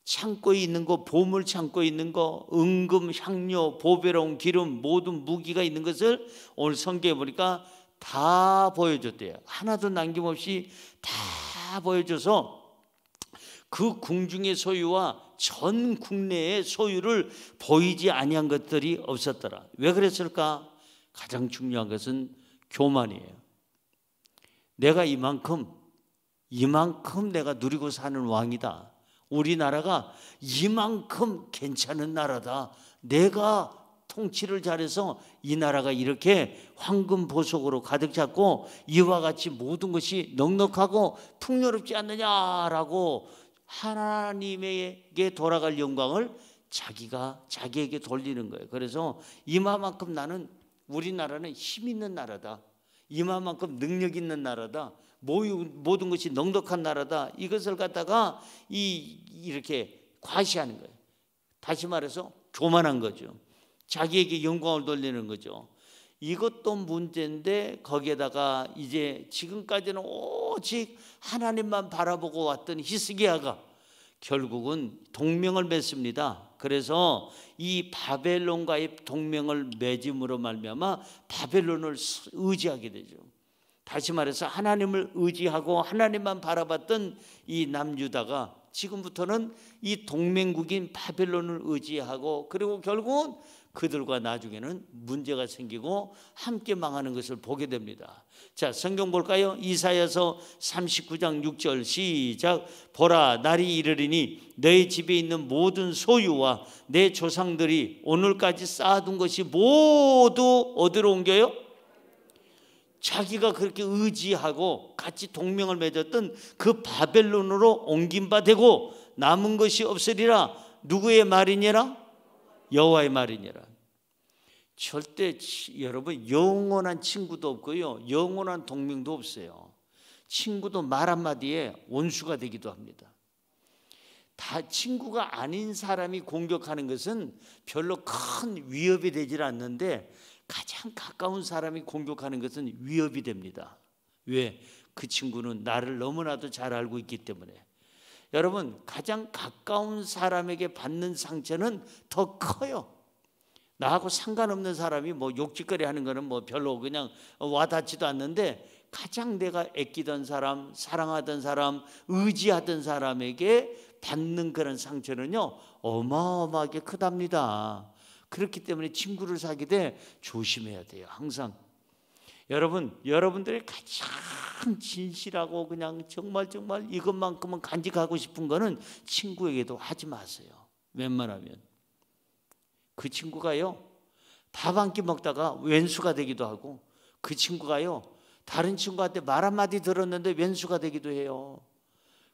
창고에 있는 거, 보물 창고에 있는 거, 은금, 향료, 보배로운 기름, 모든 무기가 있는 것을 오늘 성경에 보니까 다 보여줬대요. 하나도 남김없이 다 보여줘서 그 궁중의 소유와 전 국내의 소유를 보이지 아니한 것들이 없었더라. 왜 그랬을까? 가장 중요한 것은 교만이에요. 내가 이만큼 내가 누리고 사는 왕이다. 우리나라가 이만큼 괜찮은 나라다. 내가 통치를 잘해서 이 나라가 이렇게 황금 보석으로 가득 찼고 이와 같이 모든 것이 넉넉하고 풍요롭지 않느냐라고 하나님에게 돌아갈 영광을 자기에게 돌리는 거예요. 그래서 이마만큼 우리나라는 힘 있는 나라다. 이마만큼 능력 있는 나라다. 모든 것이 넉넉한 나라다. 이것을 갖다가 이렇게 과시하는 거예요. 다시 말해서 교만한 거죠. 자기에게 영광을 돌리는 거죠. 이것도 문제인데 거기에다가 이제 지금까지는 오직 하나님만 바라보고 왔던 히스기야가 결국은 동맹을 맺습니다. 그래서 이 바벨론과의 동맹을 맺음으로 말미암아 바벨론을 의지하게 되죠. 다시 말해서 하나님을 의지하고 하나님만 바라봤던 이 남유다가 지금부터는 이 동맹국인 바벨론을 의지하고 그리고 결국은 그들과 나중에는 문제가 생기고 함께 망하는 것을 보게 됩니다. 자, 성경 볼까요? 이사야서 39장 6절 시작. 보라, 날이 이르리니 너희 집에 있는 모든 소유와 내 조상들이 오늘까지 쌓아둔 것이 모두 어디로 옮겨요? 자기가 그렇게 의지하고 같이 동맹을 맺었던 그 바벨론으로 옮긴 바 되고 남은 것이 없으리라. 누구의 말이니라? 여호와의 말이니라. 절대 여러분 영원한 친구도 없고요, 영원한 동맹도 없어요. 친구도 말 한마디에 원수가 되기도 합니다. 다 친구가 아닌 사람이 공격하는 것은 별로 큰 위협이 되질 않는데 가장 가까운 사람이 공격하는 것은 위협이 됩니다. 왜? 그 친구는 나를 너무나도 잘 알고 있기 때문에. 여러분, 가장 가까운 사람에게 받는 상처는 더 커요. 나하고 상관없는 사람이 뭐 욕짓거리 하는 거는 뭐 별로 그냥 와닿지도 않는데 가장 내가 아끼던 사람, 사랑하던 사람, 의지하던 사람에게 받는 그런 상처는요 어마어마하게 크답니다. 그렇기 때문에 친구를 사귀 때 조심해야 돼요. 항상 여러분들이 가장 진실하고 그냥 정말 이것만큼은 간직하고 싶은 거는 친구에게도 하지 마세요. 웬만하면 그 친구가요 밥 한 끼 먹다가 왼수가 되기도 하고 그 친구가요 다른 친구한테 말 한마디 들었는데 왼수가 되기도 해요.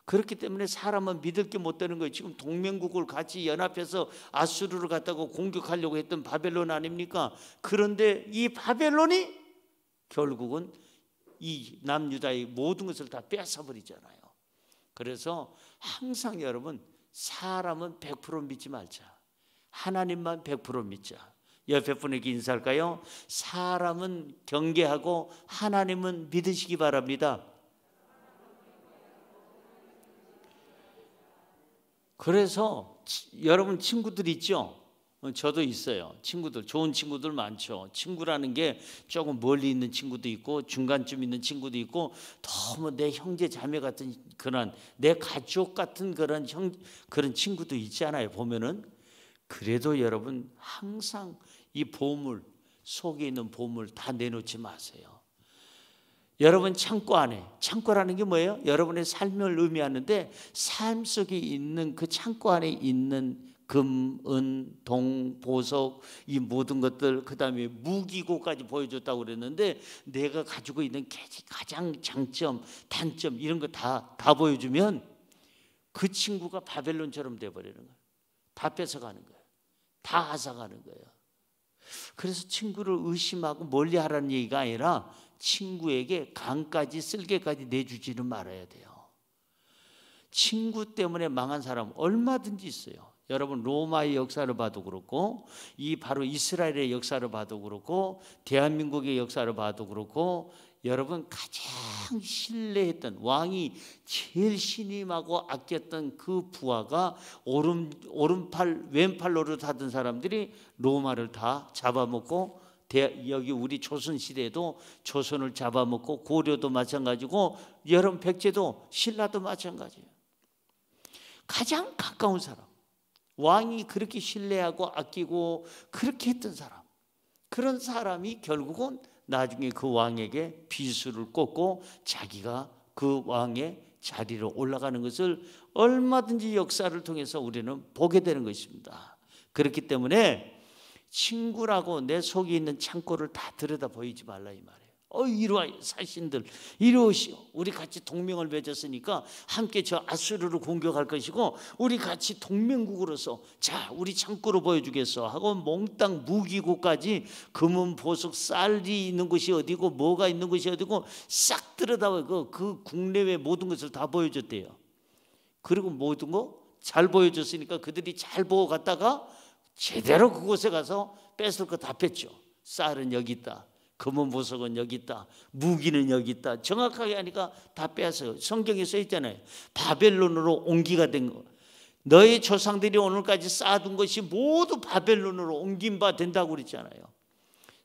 그렇기 때문에 사람은 믿을 게 못 되는 거예요. 지금 동맹국을 같이 연합해서 아수르를 갖다가 공격하려고 했던 바벨론 아닙니까? 그런데 이 바벨론이 결국은 이 남유다의 모든 것을 다 뺏어버리잖아요. 그래서 항상 여러분 사람은 100% 믿지 말자. 하나님만 100% 믿자. 옆에 분에게 인사할까요? 사람은 경계하고 하나님은 믿으시기 바랍니다. 그래서 여러분 친구들 있죠? 저도 있어요. 친구들, 좋은 친구들 많죠. 친구라는 게 조금 멀리 있는 친구도 있고 중간쯤 있는 친구도 있고 너무 내 형제 자매 같은 그런 내 가족 같은 그런 친구도 있잖아요. 보면은. 그래도 여러분 항상 이 보물 속에 있는 보물 다 내놓지 마세요. 여러분 창고 안에, 창고라는 게 뭐예요? 여러분의 삶을 의미하는데 삶 속에 있는 그 창고 안에 있는 금, 은, 동, 보석 이 모든 것들 그다음에 무기고까지 보여줬다고 그랬는데 내가 가지고 있는 가장 장점, 단점 이런 거 다 보여주면 그 친구가 바벨론처럼 돼버리는 거예요. 다 뺏어가는 거예요. 다 앗아가는 거예요. 그래서 친구를 의심하고 멀리하라는 얘기가 아니라 친구에게 간까지 쓸개까지 내주지는 말아야 돼요. 친구 때문에 망한 사람 얼마든지 있어요. 여러분 로마의 역사를 봐도 그렇고 이 바로 이스라엘의 역사를 봐도 그렇고 대한민국의 역사를 봐도 그렇고 여러분 가장 신뢰했던 왕이 제일 신임하고 아꼈던 그 부하가 오른팔 왼팔 노릇하던 사람들이 로마를 다 잡아먹고 여기 우리 조선 시대에도 조선을 잡아먹고 고려도 마찬가지고 여러분 백제도 신라도 마찬가지예요. 가장 가까운 사람, 왕이 그렇게 신뢰하고 아끼고 그렇게 했던 사람, 그런 사람이 결국은 나중에 그 왕에게 비수를 꽂고 자기가 그 왕의 자리로 올라가는 것을 얼마든지 역사를 통해서 우리는 보게 되는 것입니다. 그렇기 때문에 친구라고 내 속에 있는 창고를 다 들여다 보이지 말라 이 말이에요. 이리와 사신들 이리 오시오. 우리 같이 동맹을 맺었으니까 함께 저 아수르를 공격할 것이고 우리 같이 동맹국으로서 자 우리 창고로 보여주겠어 하고 몽땅 무기고까지 금은 보석 쌀이 있는 곳이 어디고 뭐가 있는 곳이 어디고 싹 들여다보고 그 국내외 모든 것을 다 보여줬대요. 그리고 모든 거 잘 보여줬으니까 그들이 잘 보고 갔다가 제대로 그곳에 가서 뺏을 거 다 뺐죠. 쌀은 여기 있다, 금은 보석은 여기 있다, 무기는 여기 있다. 정확하게 하니까 다 빼앗아요. 성경에 써 있잖아요. 바벨론으로 옮기가 된 거. 너희 조상들이 오늘까지 쌓아둔 것이 모두 바벨론으로 옮긴 바 된다고 그랬잖아요.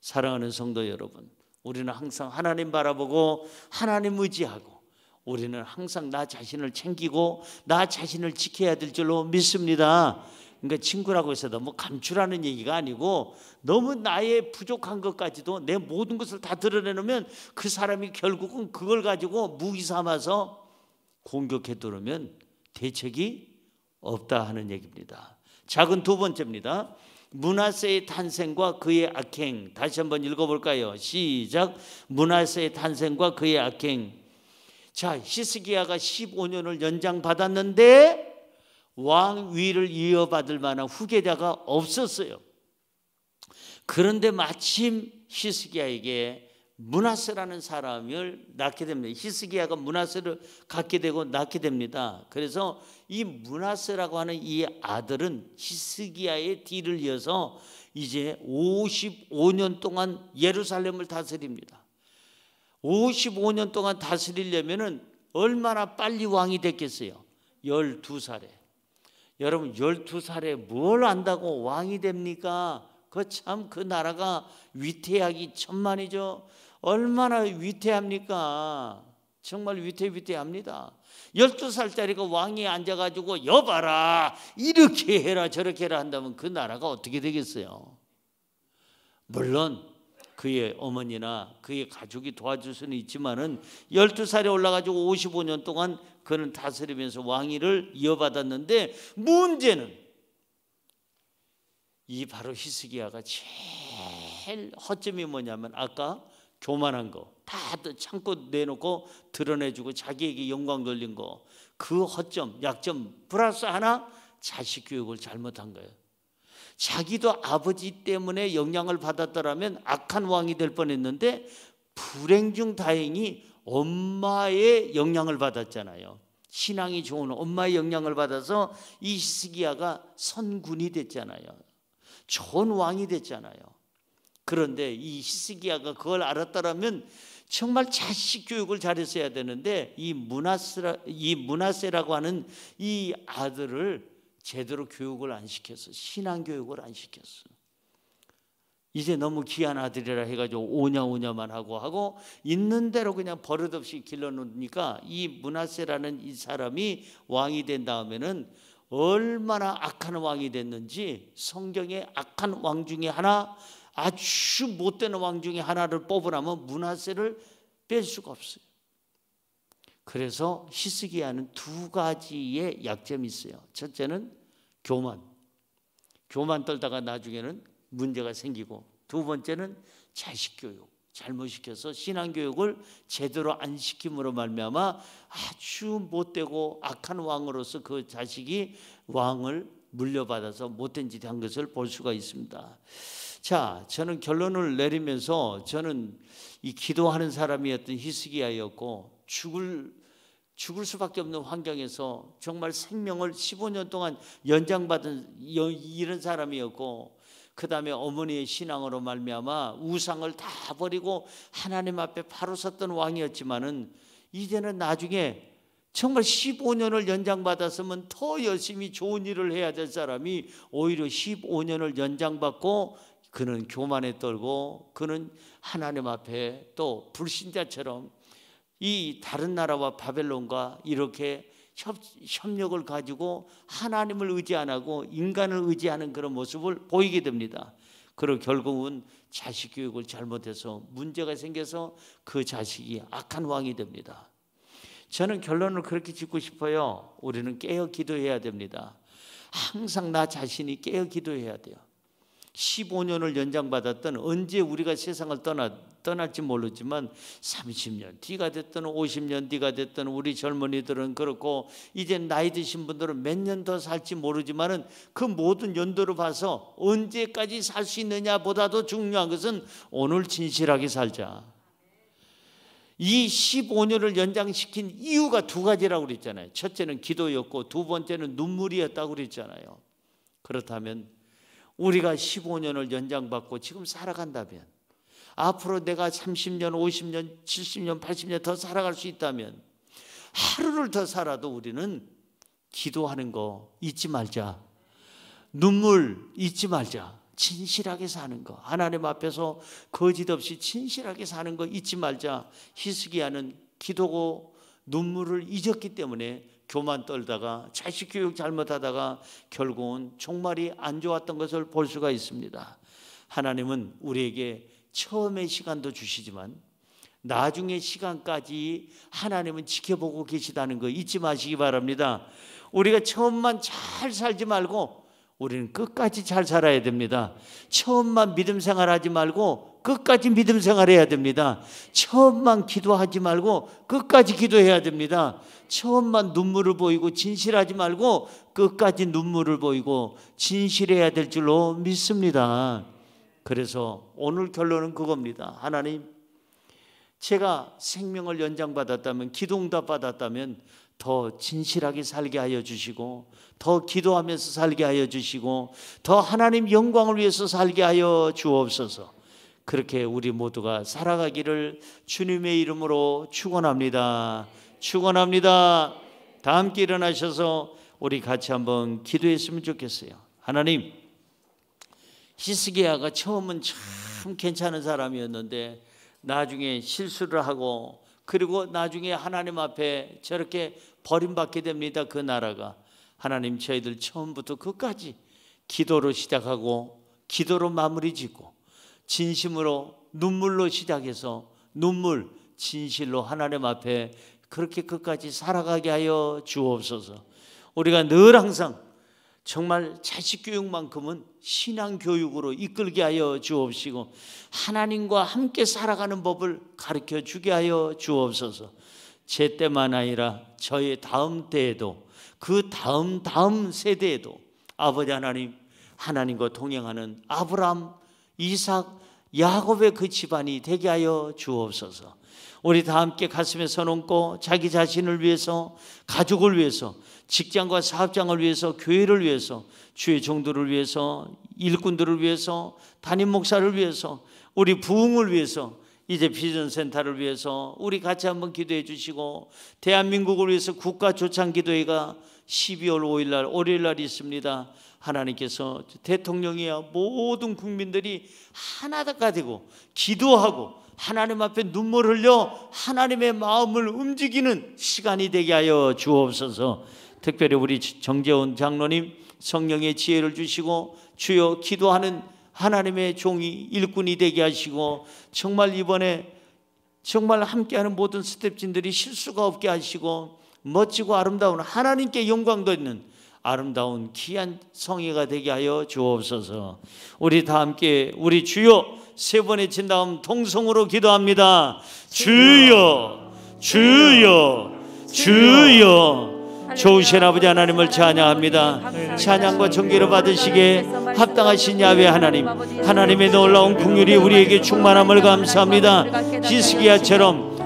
사랑하는 성도 여러분, 우리는 항상 하나님 바라보고 하나님 의지하고 우리는 항상 나 자신을 챙기고 나 자신을 지켜야 될 줄로 믿습니다. 그러니까 친구라고 해서 너무 감추라는 얘기가 아니고 너무 나의 부족한 것까지도 내 모든 것을 다 드러내놓으면 그 사람이 결국은 그걸 가지고 무기 삼아서 공격해 들어오면 대책이 없다 하는 얘기입니다. 작은 두 번째입니다. 므낫세의 탄생과 그의 악행. 다시 한번 읽어볼까요? 시작. 므낫세의 탄생과 그의 악행. 자, 히스기야가 15년을 연장받았는데 왕위를 이어받을 만한 후계자가 없었어요. 그런데 마침 히스기야에게 므낫세라는 사람을 낳게 됩니다. 히스기야가 므낫세를 갖게 되고 낳게 됩니다. 그래서 이 므낫세라고 하는 이 아들은 히스기야의 뒤를 이어서 이제 55년 동안 예루살렘을 다스립니다. 55년 동안 다스리려면은 얼마나 빨리 왕이 됐겠어요? 12살에. 여러분 12살에 뭘 안다고 왕이 됩니까? 그 나라가 위태하기 천만이죠. 얼마나 위태합니까? 정말 위태합니다. 12살짜리가 왕이 앉아가지고 여봐라 이렇게 해라 저렇게 해라 한다면 그 나라가 어떻게 되겠어요? 물론 그의 어머니나 그의 가족이 도와줄 수는 있지만은 12살에 올라가지고 55년 동안 그는 다스리면서 왕위를 이어받았는데 문제는 이 바로 히스기야가 제일 허점이 뭐냐면 아까 교만한 거 다 참고 내놓고 드러내주고 자기에게 영광 돌린 거 그 허점 약점 플러스 하나 자식 교육을 잘못한 거예요. 자기도 아버지 때문에 영향을 받았더라면 악한 왕이 될 뻔했는데 불행 중 다행히 엄마의 영향을 받았잖아요. 신앙이 좋은 엄마의 영향을 받아서 이 히스기야가 선군이 됐잖아요. 좋은 왕이 됐잖아요. 그런데 이 히스기야가 그걸 알았더라면 정말 자식 교육을 잘했어야 되는데 이 므낫세라고 하는 이 아들을 제대로 교육을 안 시켰어. 신앙 교육을 안 시켰어. 이제 너무 귀한 아들이라 해가지고 오냐만 하고 있는 대로 그냥 버릇없이 길러놓으니까 이 므낫세라는 이 사람이 왕이 된 다음에는 얼마나 악한 왕이 됐는지 성경에 악한 왕 중에 하나 아주 못된 왕 중에 하나를 뽑으라면 므낫세를 뺄 수가 없어요. 그래서 히스기야는 두 가지의 약점이 있어요. 첫째는 교만 떨다가 나중에는 문제가 생기고 두 번째는 자식 교육 잘못 시켜서 신앙 교육을 제대로 안 시킴으로 말미암아 아주 못되고 악한 왕으로서 그 자식이 왕을 물려받아서 못된 짓 한 것을 볼 수가 있습니다. 자, 저는 결론을 내리면서 저는 이 기도하는 사람이었던 히스기야였고 죽을 수밖에 없는 환경에서 정말 생명을 15년 동안 연장받은 이런 사람이었고 그 다음에 어머니의 신앙으로 말미암아 우상을 다 버리고 하나님 앞에 바로 섰던 왕이었지만은 이제는 나중에 정말 15년을 연장받았으면 더 열심히 좋은 일을 해야 될 사람이 오히려 15년을 연장받고 그는 교만에 떨고 그는 하나님 앞에 또 불신자처럼 이 다른 나라와 바벨론과 이렇게 협력을 가지고 하나님을 의지 안 하고 인간을 의지하는 그런 모습을 보이게 됩니다. 그리고 결국은 자식 교육을 잘못해서 문제가 생겨서 그 자식이 악한 왕이 됩니다. 저는 결론을 그렇게 짓고 싶어요. 우리는 깨어 기도해야 됩니다. 항상 나 자신이 깨어 기도해야 돼요. 15년을 연장받았던 언제 우리가 세상을 떠날지 모르지만 30년 뒤가 됐든 50년 뒤가 됐든 우리 젊은이들은 그렇고 이제 나이 드신 분들은 몇 년 더 살지 모르지만은 그 모든 연도로 봐서 언제까지 살 수 있느냐보다도 중요한 것은 오늘 진실하게 살자. 이 15년을 연장시킨 이유가 두 가지라고 그랬잖아요. 첫째는 기도였고 두 번째는 눈물이었다고 그랬잖아요. 그렇다면 우리가 15년을 연장받고 지금 살아간다면 앞으로 내가 30년, 50년, 70년, 80년 더 살아갈 수 있다면 하루를 더 살아도 우리는 기도하는 거 잊지 말자. 눈물 잊지 말자. 진실하게 사는 거, 하나님 앞에서 거짓 없이 진실하게 사는 거 잊지 말자. 히스기야는 기도고 눈물을 잊었기 때문에 교만 떨다가 자식 교육 잘못하다가 결국은 종말이 안 좋았던 것을 볼 수가 있습니다. 하나님은 우리에게 처음의 시간도 주시지만 나중의 시간까지 하나님은 지켜보고 계시다는 거 잊지 마시기 바랍니다. 우리가 처음만 잘 살지 말고 우리는 끝까지 잘 살아야 됩니다. 처음만 믿음 생활하지 말고 끝까지 믿음 생활해야 됩니다. 처음만 기도하지 말고 끝까지 기도해야 됩니다. 처음만 눈물을 보이고 진실하지 말고 끝까지 눈물을 보이고 진실해야 될 줄로 믿습니다. 그래서 오늘 결론은 그겁니다. 하나님, 제가 생명을 연장받았다면, 기도응답 받았다면 더 진실하게 살게 하여 주시고 더 기도하면서 살게 하여 주시고 더 하나님 영광을 위해서 살게 하여 주옵소서. 그렇게 우리 모두가 살아가기를 주님의 이름으로 축원합니다. 축원합니다. 다 함께 일어나셔서 우리 같이 한번 기도했으면 좋겠어요. 하나님, 히스기야가 처음은 참 괜찮은 사람이었는데 나중에 실수를 하고 그리고 나중에 하나님 앞에 저렇게 버림받게 됩니다. 그 나라가. 하나님, 저희들 처음부터 끝까지 기도로 시작하고 기도로 마무리 짓고 진심으로 눈물로 시작해서 눈물, 진실로 하나님 앞에 그렇게 끝까지 살아가게 하여 주옵소서. 우리가 늘 항상 정말 자식 교육만큼은 신앙 교육으로 이끌게 하여 주옵시고 하나님과 함께 살아가는 법을 가르쳐 주게 하여 주옵소서. 제 때만 아니라 저의 다음 때에도 그 다음 세대에도 아버지 하나님, 하나님과 동행하는 아브라함, 이삭, 야곱의 그 집안이 되게 하여 주옵소서. 우리 다 함께 가슴에 손 얹고 자기 자신을 위해서, 가족을 위해서, 직장과 사업장을 위해서, 교회를 위해서, 주의 종들을 위해서, 일꾼들을 위해서, 담임 목사를 위해서, 우리 부흥을 위해서, 이제 비전센터를 위해서 우리 같이 한번 기도해 주시고 대한민국을 위해서 국가조창기도회가 12월 5일 날 월요일 날 있습니다. 하나님께서 대통령이야 모든 국민들이 하나가 되고 기도하고 하나님 앞에 눈물 흘려 하나님의 마음을 움직이는 시간이 되게 하여 주옵소서. 특별히 우리 정재훈 장로님 성령의 지혜를 주시고 주여 기도하는 하나님의 종이 일꾼이 되게 하시고 정말 이번에 정말 함께하는 모든 스텝진들이 실수가 없게 하시고 멋지고 아름다운 하나님께 영광도 있는 아름다운 귀한 성회가 되게 하여 주옵소서. 우리 다 함께 우리 주여 세 번 외친 다음 통성으로 기도합니다. 주여 주여 주여. 좋으신 아버지 하나님을 찬양합니다. 찬양과 존귀를 받으시기에 합당하신 야훼 하나님, 하나님의 놀라운 긍휼이 우리에게 충만함을 감사합니다. 히스기야처럼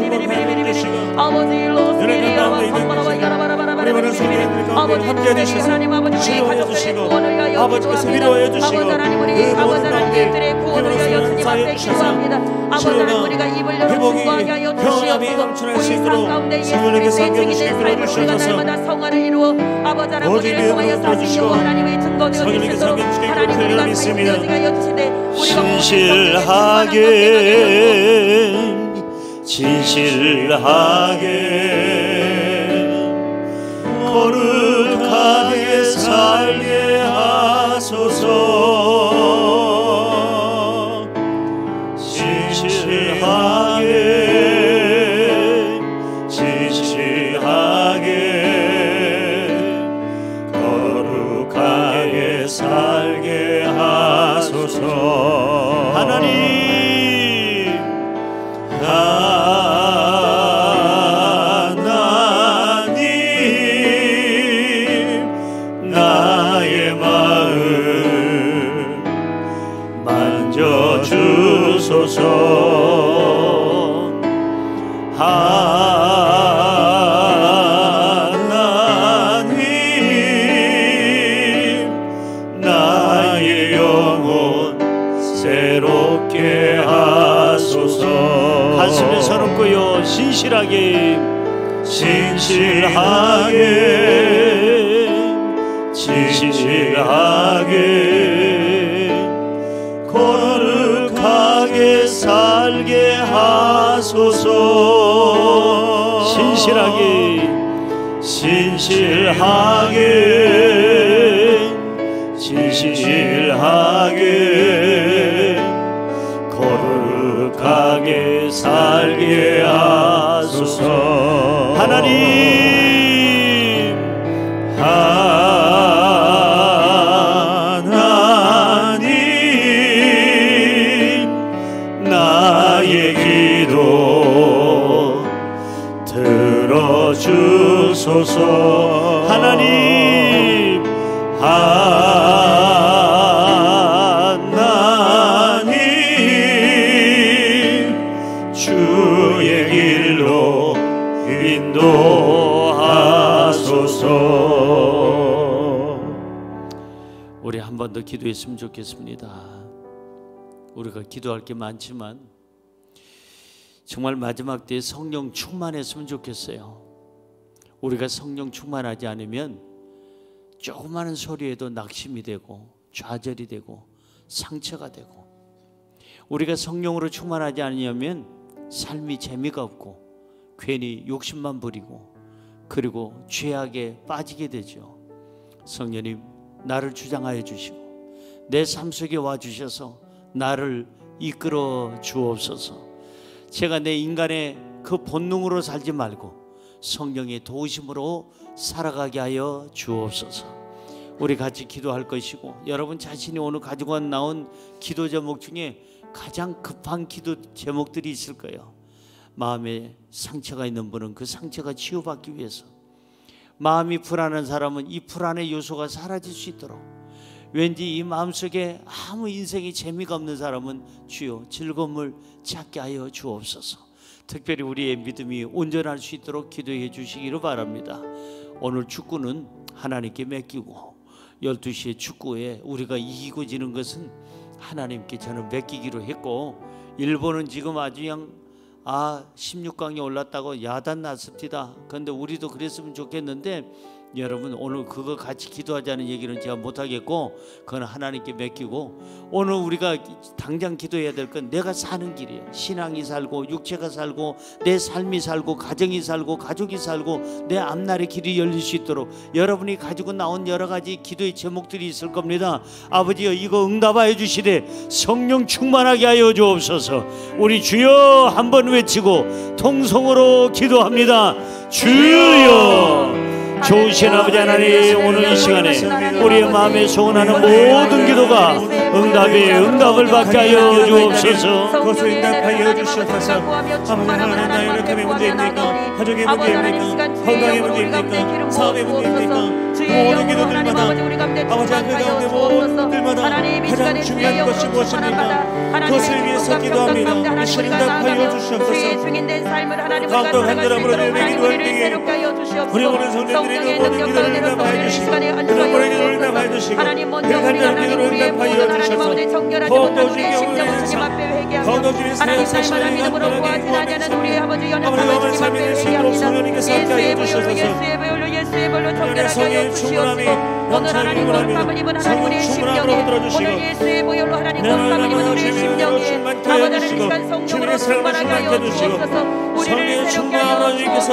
축복하여 주시고 아버지 은혜 가운데 있는 우리만은 성도님들 가운데 함께 해주셔서 치료하여 주시고 아버지께서 위로하여 주시고 그 모든 가운데 힘을 사하여 주셔서 치료가 회복이 평안함이 넘쳐날 수 있도록 성령님께 섬겨주시고 빌어주셔서 오직 믿음으로 들어주시고 성령님께 섬겨주시고 그를 믿습니다. 진실하게 거룩하게 살게 하소서. 진실하게 거룩하게 살게 하소서. 하나님 나의 마음 만져주소서. 하나님 나의 영혼 새롭게 하소서. 가슴에 서럽고요 신실하게 거룩하게 살게 하소서. 진실하게 거룩하게 살게 하소서. 하나님 나의 기도 들어주소서. 하나님 주의 길로 인도하소서. 우리 한 번 더 기도했으면 좋겠습니다. 우리가 기도할 게 많지만 정말 마지막 때에 성령 충만했으면 좋겠어요. 우리가 성령 충만하지 않으면 조그마한 소리에도 낙심이 되고 좌절이 되고 상처가 되고, 우리가 성령으로 충만하지 않으면 삶이 재미가 없고 괜히 욕심만 부리고 그리고 죄악에 빠지게 되죠. 성령님 나를 주장하여 주시고 내 삶 속에 와주셔서 나를 이끌어 주옵소서. 제가 내 인간의 그 본능으로 살지 말고 성령의 도우심으로 살아가게 하여 주옵소서. 우리 같이 기도할 것이고, 여러분 자신이 오늘 가지고 나온 기도 제목 중에 가장 급한 기도 제목들이 있을 거예요. 마음에 상처가 있는 분은 그 상처가 치유받기 위해서, 마음이 불안한 사람은 이 불안의 요소가 사라질 수 있도록, 왠지 이 마음속에 아무 인생에 재미가 없는 사람은 주여 즐거움을 찾게 하여 주옵소서. 특별히 우리의 믿음이 온전할 수 있도록 기도해 주시기를 바랍니다. 오늘 축구는 하나님께 맡기고 12시에 축구에 우리가 이기고 지는 것은 하나님께 저는 맡기기로 했고, 일본은 지금 아주 그냥 16강에 올랐다고 야단 났습니다. 그런데 우리도 그랬으면 좋겠는데, 여러분 오늘 그거 같이 기도하자는 얘기는 제가 못하겠고 그건 하나님께 맡기고, 오늘 우리가 당장 기도해야 될 건 내가 사는 길이에요. 신앙이 살고 육체가 살고 내 삶이 살고 가정이 살고 가족이 살고 내 앞날의 길이 열릴 수 있도록 여러분이 가지고 나온 여러 가지 기도의 제목들이 있을 겁니다. 아버지여, 이거 응답하여 주시되 성령 충만하게 하여 주옵소서. 우리 주여 한번 외치고 통성으로 기도합니다. 주여. 좋으신 아버지 하나님, 오늘 이 시간에 우리의 마음에 소원하는 모든 기도가 응답을 받게 하여 주옵소서. 그것을 응답하여 주시옵소서. 아버지 하나님, 나의 연약함의 문제입니까? 가족의 문제입니까? 건강의 문제입니까? 사업의 문제입니까? 모든 기도들마다 아버지 그 가운데 모든 것들마다 가장 가장 중요한 것이 무엇입니까? 그것을 위해서 기도합니다. 이 시간 응답하여 주시옵소서. 더욱더 간절함으로 예배기 도와주시기 우리 모든 성도들이 모든 기도를 응답하여 주시고 그들에게 응답하여 주시고 그 간절한 기도를 응답하여 주셔서 더욱더 주의 경우에 더욱더 주의 사실을 믿음으로 구하지 않냐는 우리의 아버지 연약함을 주님 앞에 회개합니다. 예수의 보혈로 예수의 성령의 충만함이 오늘 하나님 거룩함을 입은 하나님 우리의 심령에 오늘 예수의 보혈로 하나님 거룩함을 입은 우리의 심령에 아버지 시간 성령으로 충만하게 하여 주옵소서. 우리를 새롭게 하여 주옵소서.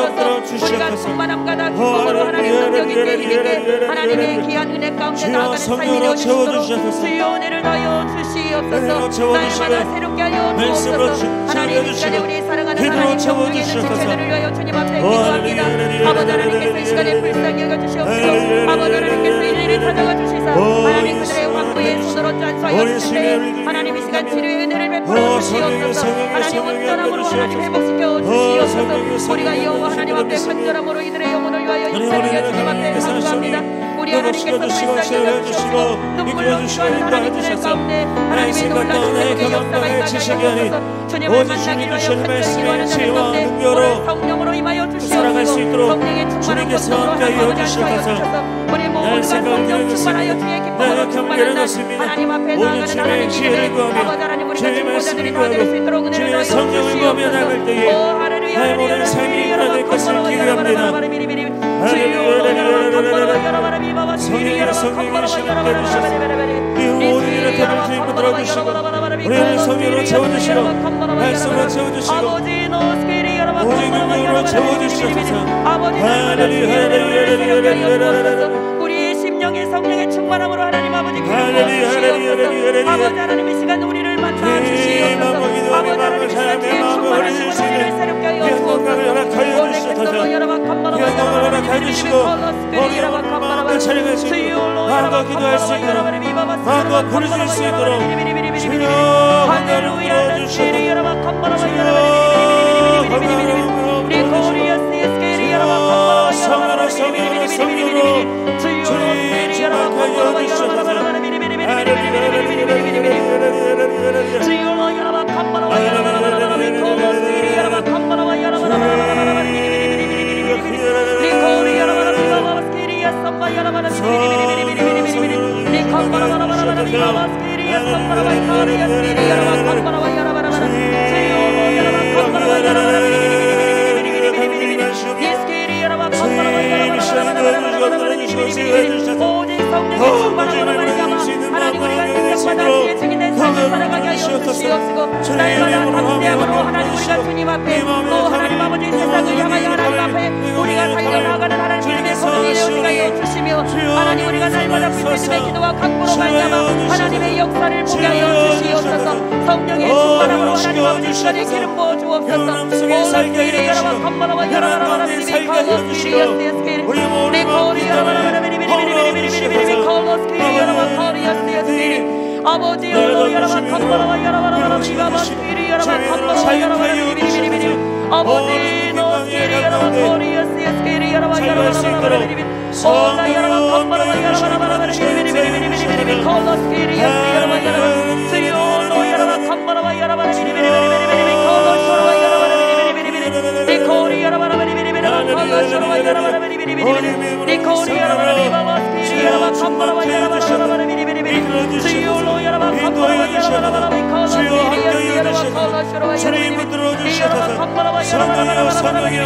우리가 충만함과 기쁨으로 하나님 능력 있게 힘있게 하나님의 귀한 은혜 가운데 나아가는 삶이 되어 주시도록 주여 은혜를 하여 주시옵소서. 날마다 새롭게 하여 주옵소서. 하나님 이 시간에 우리 사랑하는 하나님 정중에 있는 지체들을 위하여 주님 앞에 기도합니다. 아버지 하나님께서 이 시간에 불쌍히 여겨주시옵소서. 아버지 하나님께서 일일이 찾아가 주시사 하나님 그들의 황무의 손으로 짠수하여 주실 때 하나님 이 시간 치료의 은혜를 베풀어 주시옵소서. 하나님 온전함으로 하나님 회복시켜 주시옵소서. 우리가 여호와 하나님 앞에 간절함으로 이들의 영혼을 위하여 인사를 주님 앞에 간구합니다. 우리 하나님께서 불쌍히 여겨주시고 눈물로 기도하는 하나님들의 가운데 하나님의 놀라신 회복의 역사가 임하게 하옵소서. 주님을 만나기 위하여 간절히 기도하는 자들 가운데 오늘 성령으로 임하여 주시옵소서. 성령의 충만한 것으로 하나님 아버지 하여 주셔서 우리 모두가 성령 충만하여 주의 기쁨으로 충만한 하나님 앞에 나아가는 하나님 기회를 아버지 하나님 우리가 중보자들이 도와드릴 수 있도록 은혜를 하여 주시옵소서. 오 할렐루야 할렐루야 삶이 일어날 것을 기대합니다. 성령의 신학대 주셔서 이 모든 일을 다 주님께 들어주시고 우리를 성령으로 채워주시고 말씀으로 채워주시고 오직 능력으로 채워주시옵소서. 우리의 심령의 성령의 충만함으로 하나님 아버지 기도하시옵소서. 아버지 하나님 이 시간 우리를 만나 주시옵소서. 아버지 하나님 이 시간 주의 충만하신 우리를 새롭게 하여 주옵소서. 오늘 객도로 여러분 감마라바 주시고 마음을 차려갈 수 있도록 마음과 기도할 수 있도록 마음과 부르실 수 있도록 주여 하나님을 부어주시고 주여 성령으로 성령으로 성령으로 주님 충만하여 주셔서 오직 성령의 충만함으로 말미암아 하나님 우리가 능력받아 주의 증인된 삶을 살아가게 하여 주시옵시고 날마다 담대함으로 하나님 우리가 주님 앞에 또 하나님 아버지 세상을 향하여 하나님 앞에 우리가 달려나가는 하나님 믿음의 거룩이 되어지게 하여 주시며 하나님 우리가 날마다 불빛의 기도와 강구로 말미암아 하나님의 역사를 보게 하여 주시옵소서. 성령의 충만함으로 하나님 아버지 시간에 기름 부어 주옵소서. 오늘끼리 여러분 건너와 여러분 믿음이 거룩이었으니 우리 거리 여러분 아버지 여러분 건너와 여러분 이바바스키리 여러분 건너와 여러분 비리비리비리 아버지 노스키리 여러분 코리아스키리 여러분 오나 여러분 건너와 여러분 비리비리비리 콜로스키리 여러분 스리올로 여러분 건너와 여러분 비리비리비리 콜로스로 여러분 비리비리비리 코리 여러분 비리비리비리 콜로스로 여러분 비리비리비리 코리 여러분 이바바스키리 여러분 건너와 여러분 비리비리비리 스리올로 여러분 건너와 여러분 콜로스키리 주님 들어주셔서 성령이여 성령이여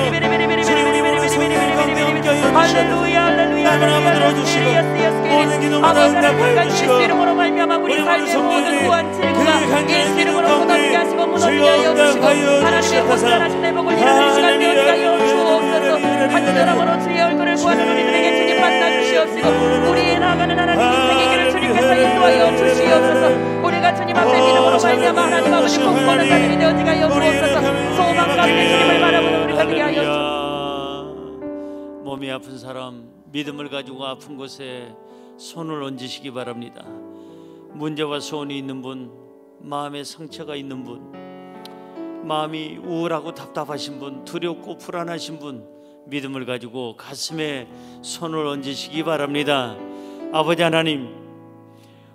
할렐루야 할렐루야 하나님 들어주시고 모든 기도마다 응답하여 주시고 우리 삶의 모든 구한 질구가 예수 이름으로 무너지게 하시고 무너지게 하여 주시고 하나님의 온전하신 회복을 이루는 시간 되어지게 하여 주옵소서. 간절함으로 주의 얼굴을 구하는 우리들에게 주님 만나 주시옵시고 우리의 나아가는 하나님 인생의 길을 주님께서 인도하여 주시옵소서. 우리가 주님 앞에 믿음으로 말미암아 하나님 아버지 복받는 자들이 되어지게 하여 주옵소서. 소망 가운데 주님을 바라보는 우리가 되게 하여 주옵소서. 몸이 아픈 사람 믿음을 가지고 아픈 곳에 손을 얹으시기 바랍니다. 문제와 소원이 있는 분, 마음에 상처가 있는 분, 마음이 우울하고 답답하신 분, 두렵고 불안하신 분, 믿음을 가지고 가슴에 손을 얹으시기 바랍니다. 아버지 하나님,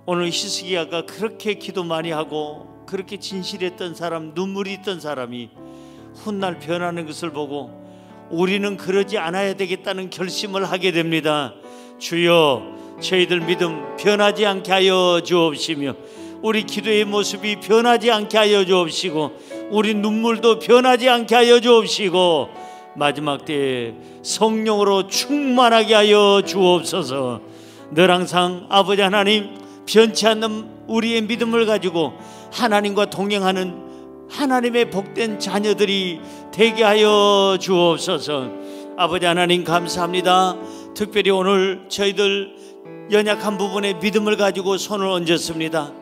오늘 히스기야가 그렇게 기도 많이 하고 그렇게 진실했던 사람, 눈물이 있던 사람이 훗날 변하는 것을 보고 우리는 그러지 않아야 되겠다는 결심을 하게 됩니다. 주여, 저희들 믿음 변하지 않게 하여 주옵시며 우리 기도의 모습이 변하지 않게 하여 주옵시고 우리 눈물도 변하지 않게 하여 주옵시고 마지막 때에 성령으로 충만하게 하여 주옵소서. 늘 항상 아버지 하나님, 변치 않는 우리의 믿음을 가지고 하나님과 동행하는 하나님의 복된 자녀들이 되게 하여 주옵소서. 아버지 하나님 감사합니다. 특별히 오늘 저희들 연약한 부분에 믿음을 가지고 손을 얹었습니다.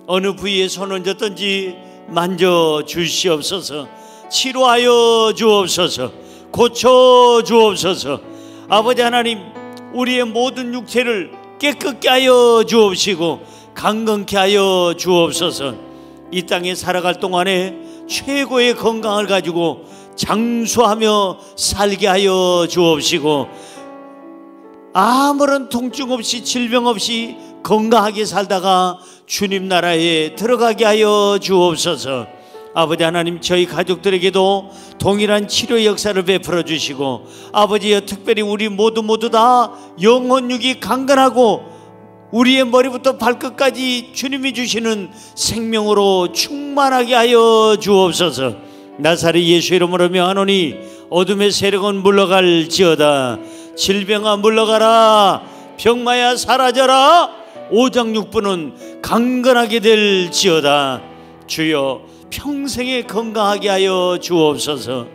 어느 부위에 손을 얹었든지 만져 주시옵소서. 치료하여 주옵소서. 고쳐 주옵소서. 아버지 하나님, 우리의 모든 육체를 깨끗게 하여 주옵시고 강건케 하여 주옵소서. 이 땅에 살아갈 동안에 최고의 건강을 가지고 장수하며 살게 하여 주옵시고 아무런 통증 없이 질병 없이 건강하게 살다가 주님 나라에 들어가게 하여 주옵소서. 아버지 하나님, 저희 가족들에게도 동일한 치료 역사를 베풀어 주시고 아버지여, 특별히 우리 모두 다 영혼육이 강건하고 우리의 머리부터 발끝까지 주님이 주시는 생명으로 충만하게 하여 주옵소서. 나사렛 예수 이름으로 명하노니 어둠의 세력은 물러갈지어다. 질병아 물러가라. 병마야 사라져라. 오장육부는 강건하게 될지어다. 주여, 평생에 건강하게 하여 주옵소서.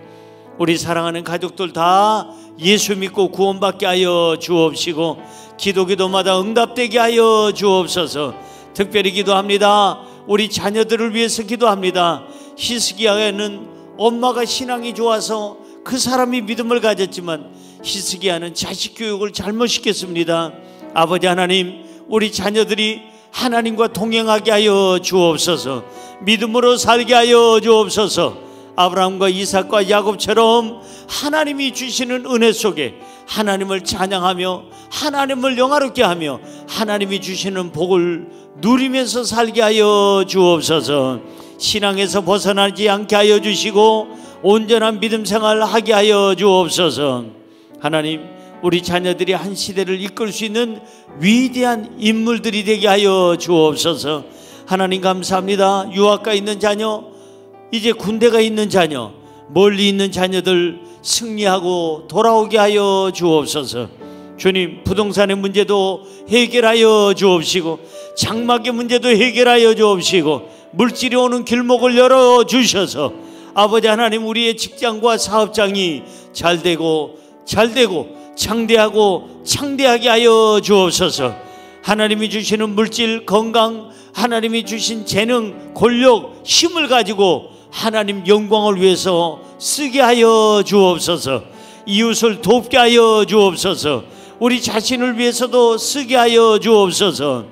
우리 사랑하는 가족들 다 예수 믿고 구원받게 하여 주옵시고 기도마다 응답되게 하여 주옵소서. 특별히 기도합니다. 우리 자녀들을 위해서 기도합니다. 히스기야는 엄마가 신앙이 좋아서 그 사람이 믿음을 가졌지만 히스기야는 자식 교육을 잘못 시켰습니다. 아버지 하나님, 우리 자녀들이 하나님과 동행하게 하여 주옵소서. 믿음으로 살게 하여 주옵소서. 아브라함과 이삭과 야곱처럼 하나님이 주시는 은혜 속에 하나님을 찬양하며 하나님을 영화롭게 하며 하나님이 주시는 복을 누리면서 살게 하여 주옵소서. 신앙에서 벗어나지 않게 하여 주시고 온전한 믿음 생활을 하게 하여 주옵소서. 하나님, 우리 자녀들이 한 시대를 이끌 수 있는 위대한 인물들이 되게 하여 주옵소서. 하나님 감사합니다. 유학가 있는 자녀, 이제 군대가 있는 자녀, 멀리 있는 자녀들 승리하고 돌아오게 하여 주옵소서. 주님, 부동산의 문제도 해결하여 주옵시고 장막의 문제도 해결하여 주옵시고 물질이 오는 길목을 열어주셔서 아버지 하나님, 우리의 직장과 사업장이 잘되고 창대하게 하여 주옵소서. 하나님이 주시는 물질, 건강, 하나님이 주신 재능, 권력, 힘을 가지고 하나님 영광을 위해서 쓰게 하여 주옵소서. 이웃을 돕게 하여 주옵소서. 우리 자신을 위해서도 쓰게 하여 주옵소서.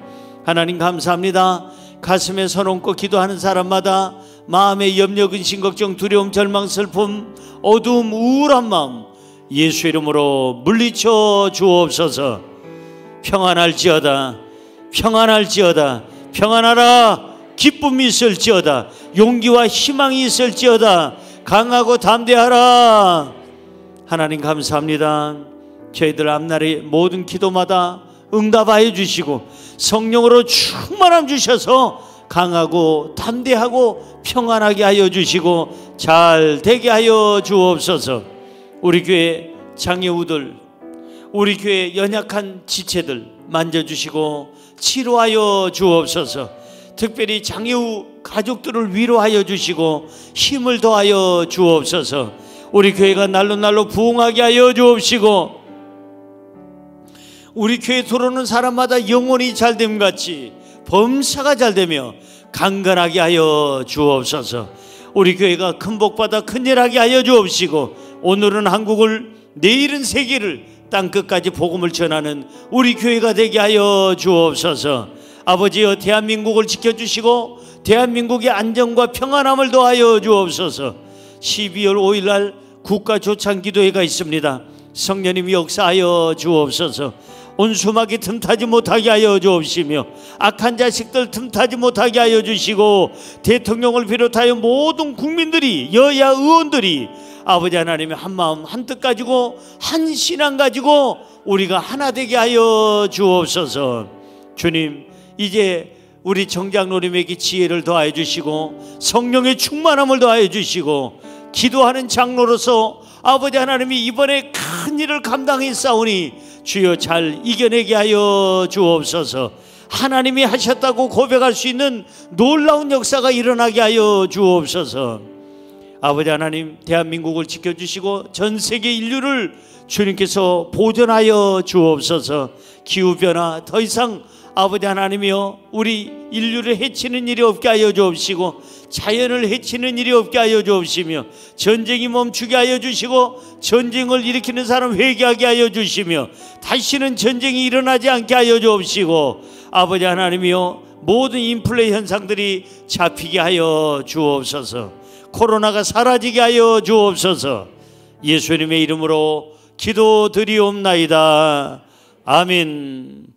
하나님 감사합니다. 가슴에 손 얹고 기도하는 사람마다 마음의 염려, 근심, 걱정, 두려움, 절망, 슬픔, 어두움, 우울한 마음 예수 이름으로 물리쳐 주옵소서. 평안할지어다. 평안할지어다. 평안하라. 기쁨이 있을지어다. 용기와 희망이 있을지어다. 강하고 담대하라. 하나님 감사합니다. 저희들 앞날의 모든 기도마다 응답하여 주시고 성령으로 충만함 주셔서 강하고 담대하고 평안하게 하여 주시고 잘 되게 하여 주옵소서. 우리 교회 장애우들, 우리 교회 연약한 지체들 만져주시고 치료하여 주옵소서. 특별히 장애우 가족들을 위로하여 주시고 힘을 더하여 주옵소서. 우리 교회가 날로 부흥하게 하여 주옵시고 우리 교회 들어오는 사람마다 영혼이 잘됨 같이 범사가 잘되며 강건하게 하여 주옵소서. 우리 교회가 큰 복받아 큰일하게 하여 주옵시고 오늘은 한국을, 내일은 세계를, 땅끝까지 복음을 전하는 우리 교회가 되게 하여 주옵소서. 아버지여, 대한민국을 지켜주시고 대한민국의 안정과 평안함을 더하여 주옵소서. 12월 5일 날 국가조창기도회가 있습니다. 성령님이 역사하여 주옵소서. 온수막이 틈타지 못하게 하여 주옵시며 악한 자식들 틈타지 못하게 하여 주시고 대통령을 비롯하여 모든 국민들이 여야 의원들이 아버지 하나님의 한마음 한뜻 가지고 한 신앙 가지고 우리가 하나 되게 하여 주옵소서. 주님, 이제 우리 정장로님에게 지혜를 더하여 주시고 성령의 충만함을 더하여 주시고 기도하는 장로로서 아버지 하나님이 이번에 큰 일을 감당했사오니 주여 잘 이겨내게 하여 주옵소서. 하나님이 하셨다고 고백할 수 있는 놀라운 역사가 일어나게 하여 주옵소서. 아버지 하나님, 대한민국을 지켜주시고 전 세계 인류를 주님께서 보존하여 주옵소서. 기후변화 더 이상 아버지 하나님이여 우리 인류를 해치는 일이 없게 하여 주옵시고 자연을 해치는 일이 없게 하여 주옵시며 전쟁이 멈추게 하여 주시고 전쟁을 일으키는 사람 회개하게 하여 주시며 다시는 전쟁이 일어나지 않게 하여 주옵시고 아버지 하나님이여 모든 인플레 현상들이 잡히게 하여 주옵소서. 코로나가 사라지게 하여 주옵소서. 예수님의 이름으로 기도드리옵나이다. 아멘.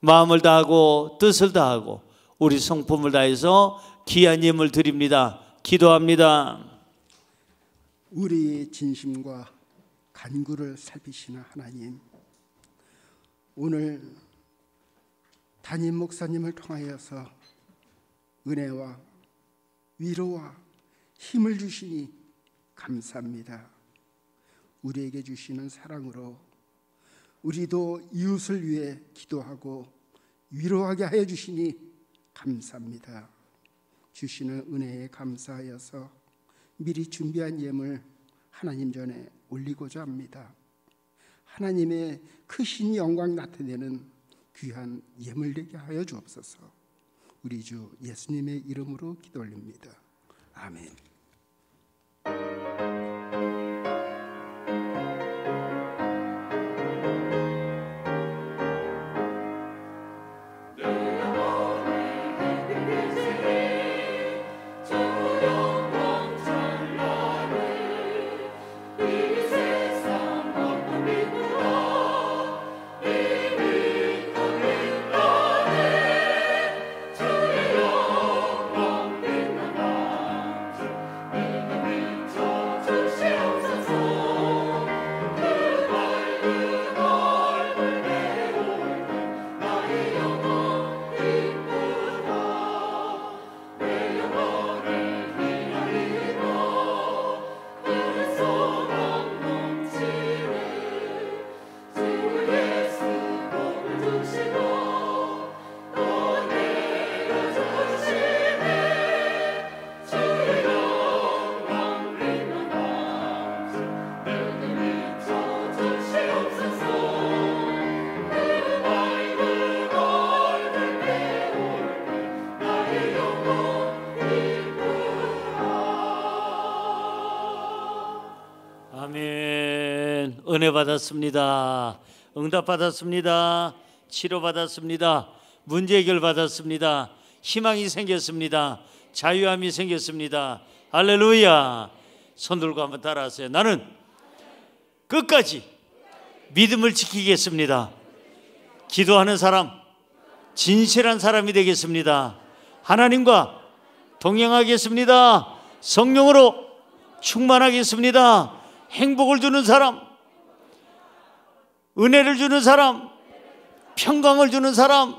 마음을 다하고 뜻을 다하고 우리 성품을 다해서 귀한 예물 드립니다. 기도합니다. 우리의 진심과 간구를 살피시는 하나님, 오늘 담임 목사님을 통하여서 은혜와 위로와 힘을 주시니 감사합니다. 우리에게 주시는 사랑으로 우리도 이웃을 위해 기도하고 위로하게 하여 주시니 감사합니다. 주시는 은혜에 감사하여서 미리 준비한 예물 하나님 전에 올리고자 합니다. 하나님의 크신 영광 나타내는 귀한 예물 되게 하여 주옵소서. 우리 주 예수님의 이름으로 기도 올립니다. 아멘. 아멘. 은혜 받았습니다. 응답 받았습니다. 치료 받았습니다. 문제 해결 받았습니다. 희망이 생겼습니다. 자유함이 생겼습니다. 할렐루야. 손 들고 한번 따라하세요. 나는 끝까지 믿음을 지키겠습니다. 기도하는 사람, 진실한 사람이 되겠습니다. 하나님과 동행하겠습니다. 성령으로 충만하겠습니다. 행복을 주는 사람, 은혜를 주는 사람, 평강을 주는 사람,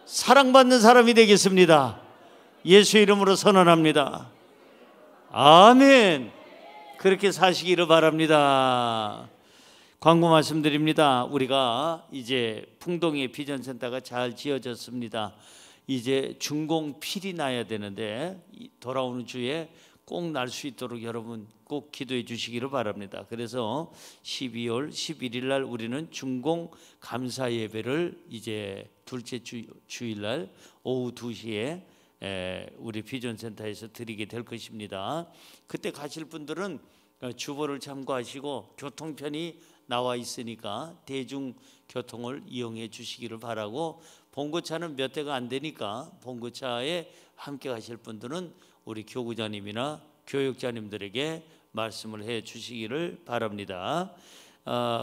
사랑받는 사람이 되겠습니다. 예수 이름으로 선언합니다. 아멘. 그렇게 사시기를 바랍니다. 광고 말씀드립니다. 우리가 이제 풍동의 비전센터가 잘 지어졌습니다. 이제 준공필이 나야 되는데 돌아오는 주에 꼭 날 수 있도록 여러분 꼭 기도해 주시기를 바랍니다. 그래서 12월 11일 날 우리는 준공 감사 예배를 이제 둘째 주일 날 오후 2시에 우리 비전센터에서 드리게 될 것입니다. 그때 가실 분들은 주보를 참고하시고 교통편이 나와 있으니까 대중교통을 이용해 주시기를 바라고, 봉고차는 몇 대가 안 되니까 봉고차에 함께 가실 분들은 우리 교구자님이나 교육자님들에게 말씀을 해 주시기를 바랍니다.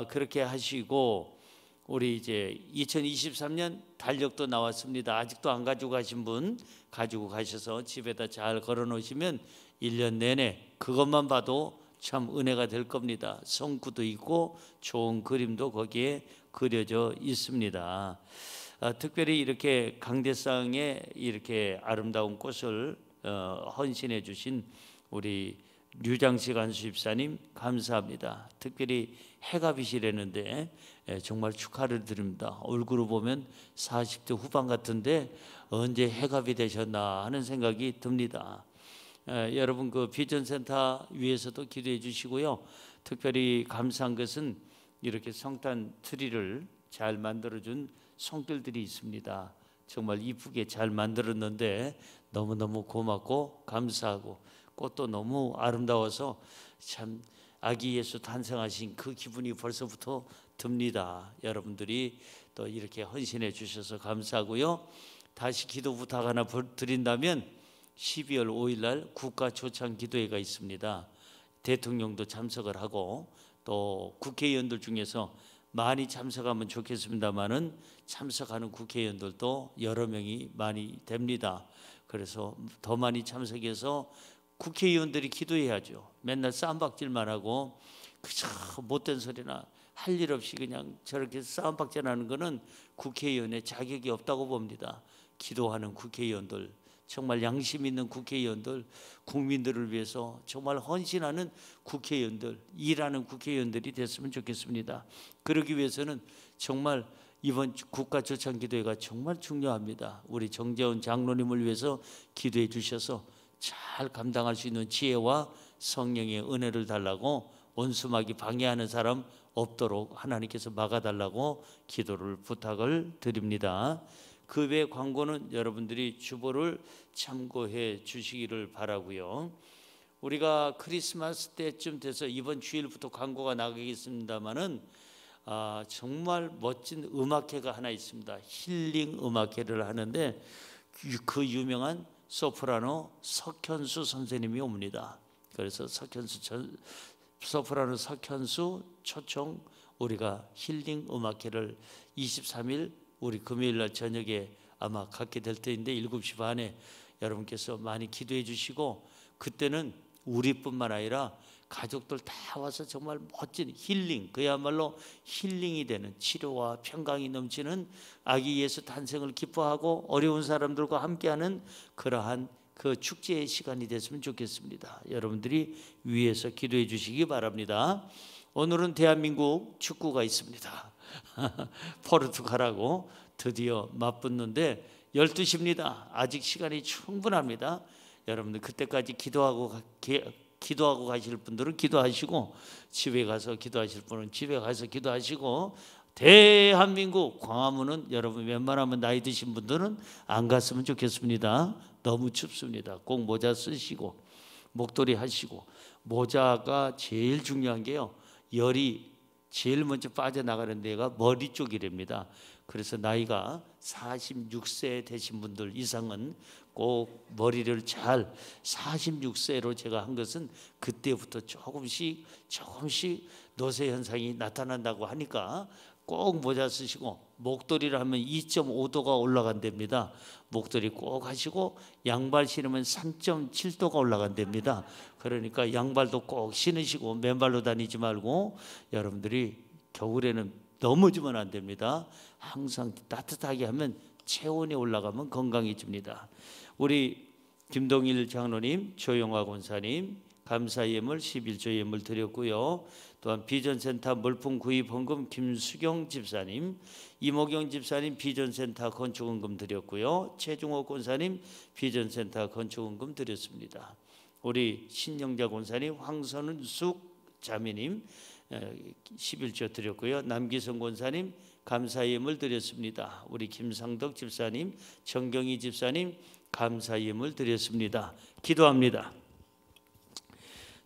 그렇게 하시고 우리 이제 2023년 달력도 나왔습니다. 아직도 안 가지고 가신 분 가지고 가셔서 집에다 잘 걸어 놓으시면 1년 내내 그것만 봐도 참 은혜가 될 겁니다. 성구도 있고 좋은 그림도 거기에 그려져 있습니다. 특별히 이렇게 강대상에 이렇게 아름다운 꽃을 헌신해 주신 우리 류장식 안수집사님 감사합니다. 특별히 해갑이시라는데 정말 축하를 드립니다. 얼굴을 보면 40대 후반 같은데 언제 해갑이 되셨나 하는 생각이 듭니다. 여러분 그 비전센터 위에서도 기도해 주시고요. 특별히 감사한 것은 이렇게 성탄 트리를 잘 만들어준 손길들이 있습니다. 정말 이쁘게 잘 만들었는데 너무너무 고맙고 감사하고 꽃도 너무 아름다워서 참 아기 예수 탄생하신 그 기분이 벌써부터 듭니다. 여러분들이 또 이렇게 헌신해 주셔서 감사하고요. 다시 기도 부탁 하나 드린다면 12월 5일 날 국가 초청 기도회가 있습니다. 대통령도 참석을 하고 또 국회의원들 중에서 많이 참석하면 좋겠습니다만은 참석하는 국회의원들도 여러 명이 많이 됩니다. 그래서 더 많이 참석해서 국회의원들이 기도해야죠. 맨날 쌈박질만 하고 그저 못된 소리나 할 일 없이 그냥 저렇게 쌈박질하는 거는 국회의원의 자격이 없다고 봅니다. 기도하는 국회의원들, 정말 양심 있는 국회의원들, 국민들을 위해서 정말 헌신하는 국회의원들, 일하는 국회의원들이 됐으면 좋겠습니다. 그러기 위해서는 정말 이번 국가초청기도회가 정말 중요합니다. 우리 정재훈 장로님을 위해서 기도해 주셔서 잘 감당할 수 있는 지혜와 성령의 은혜를 달라고 원수마귀 방해하는 사람 없도록 하나님께서 막아달라고 기도를 부탁을 드립니다. 그 외 광고는 여러분들이 주보를 참고해 주시기를 바라고요. 우리가 크리스마스 때쯤 돼서 이번 주일부터 광고가 나가겠습니다만은 정말 멋진 음악회가 하나 있습니다. 힐링 음악회를 하는데 그 유명한 소프라노 석현수 선생님이 옵니다. 그래서 소프라노 석현수 초청 우리가 힐링 음악회를 23일 우리 금요일날 저녁에 아마 갖게 될 때인데 7시 반에 여러분께서 많이 기도해 주시고 그때는 우리뿐만 아니라 가족들 다 와서 정말 멋진 힐링, 그야말로 힐링이 되는 치료와 평강이 넘치는 아기 예수 탄생을 기뻐하고 어려운 사람들과 함께하는 그러한 그 축제의 시간이 됐으면 좋겠습니다. 여러분들이 위에서 기도해 주시기 바랍니다. 오늘은 대한민국 축구가 있습니다. 포르투갈하고 드디어 맞붙는데 12시입니다. 아직 시간이 충분합니다. 여러분들 그때까지 기도하고 가실 분들은 기도하시고 집에 가서 기도하실 분은 집에 가서 기도하시고 대한민국 광화문은 여러분 웬만하면 나이 드신 분들은 안 갔으면 좋겠습니다. 너무 춥습니다. 꼭 모자 쓰시고 목도리 하시고 모자가 제일 중요한 게요. 열이 제일 먼저 빠져나가는 데가 머리 쪽이랍니다. 그래서 나이가 46세 되신 분들 이상은 꼭 머리를 잘 46세로 제가 한 것은 그때부터 조금씩 노쇠 현상이 나타난다고 하니까 꼭 모자 쓰시고 목도리를 하면 2.5도가 올라간답니다. 목도리 꼭 하시고 양발 신으면 3.7도가 올라간답니다. 그러니까 양발도 꼭 신으시고 맨발로 다니지 말고 여러분들이 겨울에는 넘어지면 안 됩니다. 항상 따뜻하게 하면 체온이 올라가면 건강해집니다. 우리 김동일 장로님, 조영화 권사님 감사 예물 11조 예물 드렸고요. 또한 비전센터 물품 구입 헌금 김수경 집사님, 이모경 집사님 비전센터 건축헌금 드렸고요. 최중호 권사님 비전센터 건축헌금 드렸습니다. 우리 신영자 권사님, 황선숙 자매님 11조 드렸고요. 남기성 권사님 감사 예물 드렸습니다. 우리 김상덕 집사님, 정경희 집사님 감사 예물 드렸습니다. 기도합니다.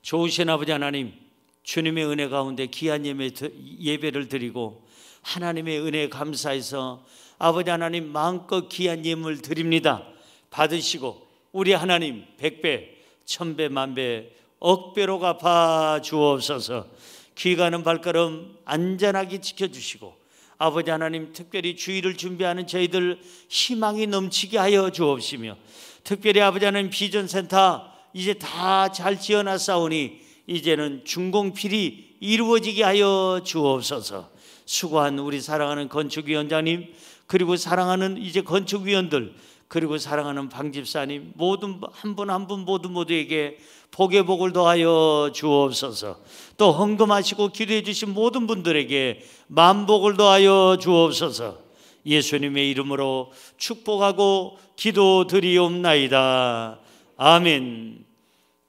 좋으신 아버지 하나님, 주님의 은혜 가운데 귀한 예배를 드리고 하나님의 은혜에 감사해서 아버지 하나님 마음껏 귀한 예물 드립니다. 받으시고 우리 하나님 100배, 1000배, 만배, 억배로 갚아 주옵소서. 귀 가는 발걸음 안전하게 지켜주시고 아버지 하나님, 특별히 주일을 준비하는 저희들 희망이 넘치게 하여 주옵시며, 특별히 아버지 하나님 비전센터 이제 다 잘 지어놨사오니 이제는 준공필이 이루어지게 하여 주옵소서. 수고한 우리 사랑하는 건축위원장님, 그리고 사랑하는 이제 건축위원들, 그리고 사랑하는 방집사님, 모든 한 분 한 분 모두에게 복의 복을 더하여 주옵소서. 또 헌금하시고 기도해 주신 모든 분들에게 만복을 더하여 주옵소서. 예수님의 이름으로 축복하고 기도드리옵나이다. 아멘.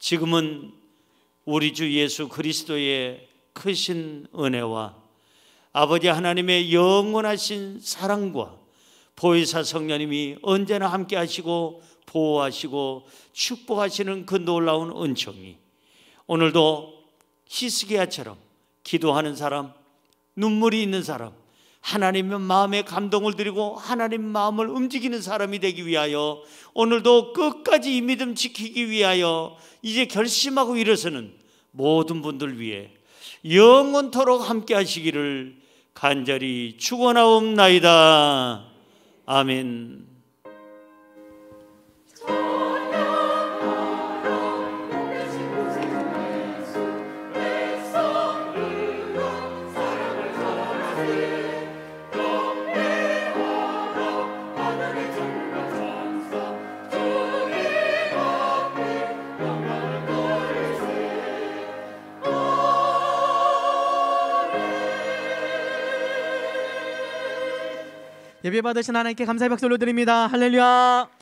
지금은 우리 주 예수 그리스도의 크신 은혜와 아버지 하나님의 영원하신 사랑과 보혜사 성령님이 언제나 함께 하시고 보호하시고 축복하시는 그 놀라운 은총이 오늘도 히스기야처럼 기도하는 사람, 눈물이 있는 사람, 하나님의 마음에 감동을 드리고 하나님 마음을 움직이는 사람이 되기 위하여 오늘도 끝까지 이 믿음 지키기 위하여 이제 결심하고 일어서는 모든 분들 위해 영원토록 함께 하시기를 간절히 축원하옵나이다. 아멘. 예배 받으신 하나님께 감사의 박수 올려드립니다. 할렐루야.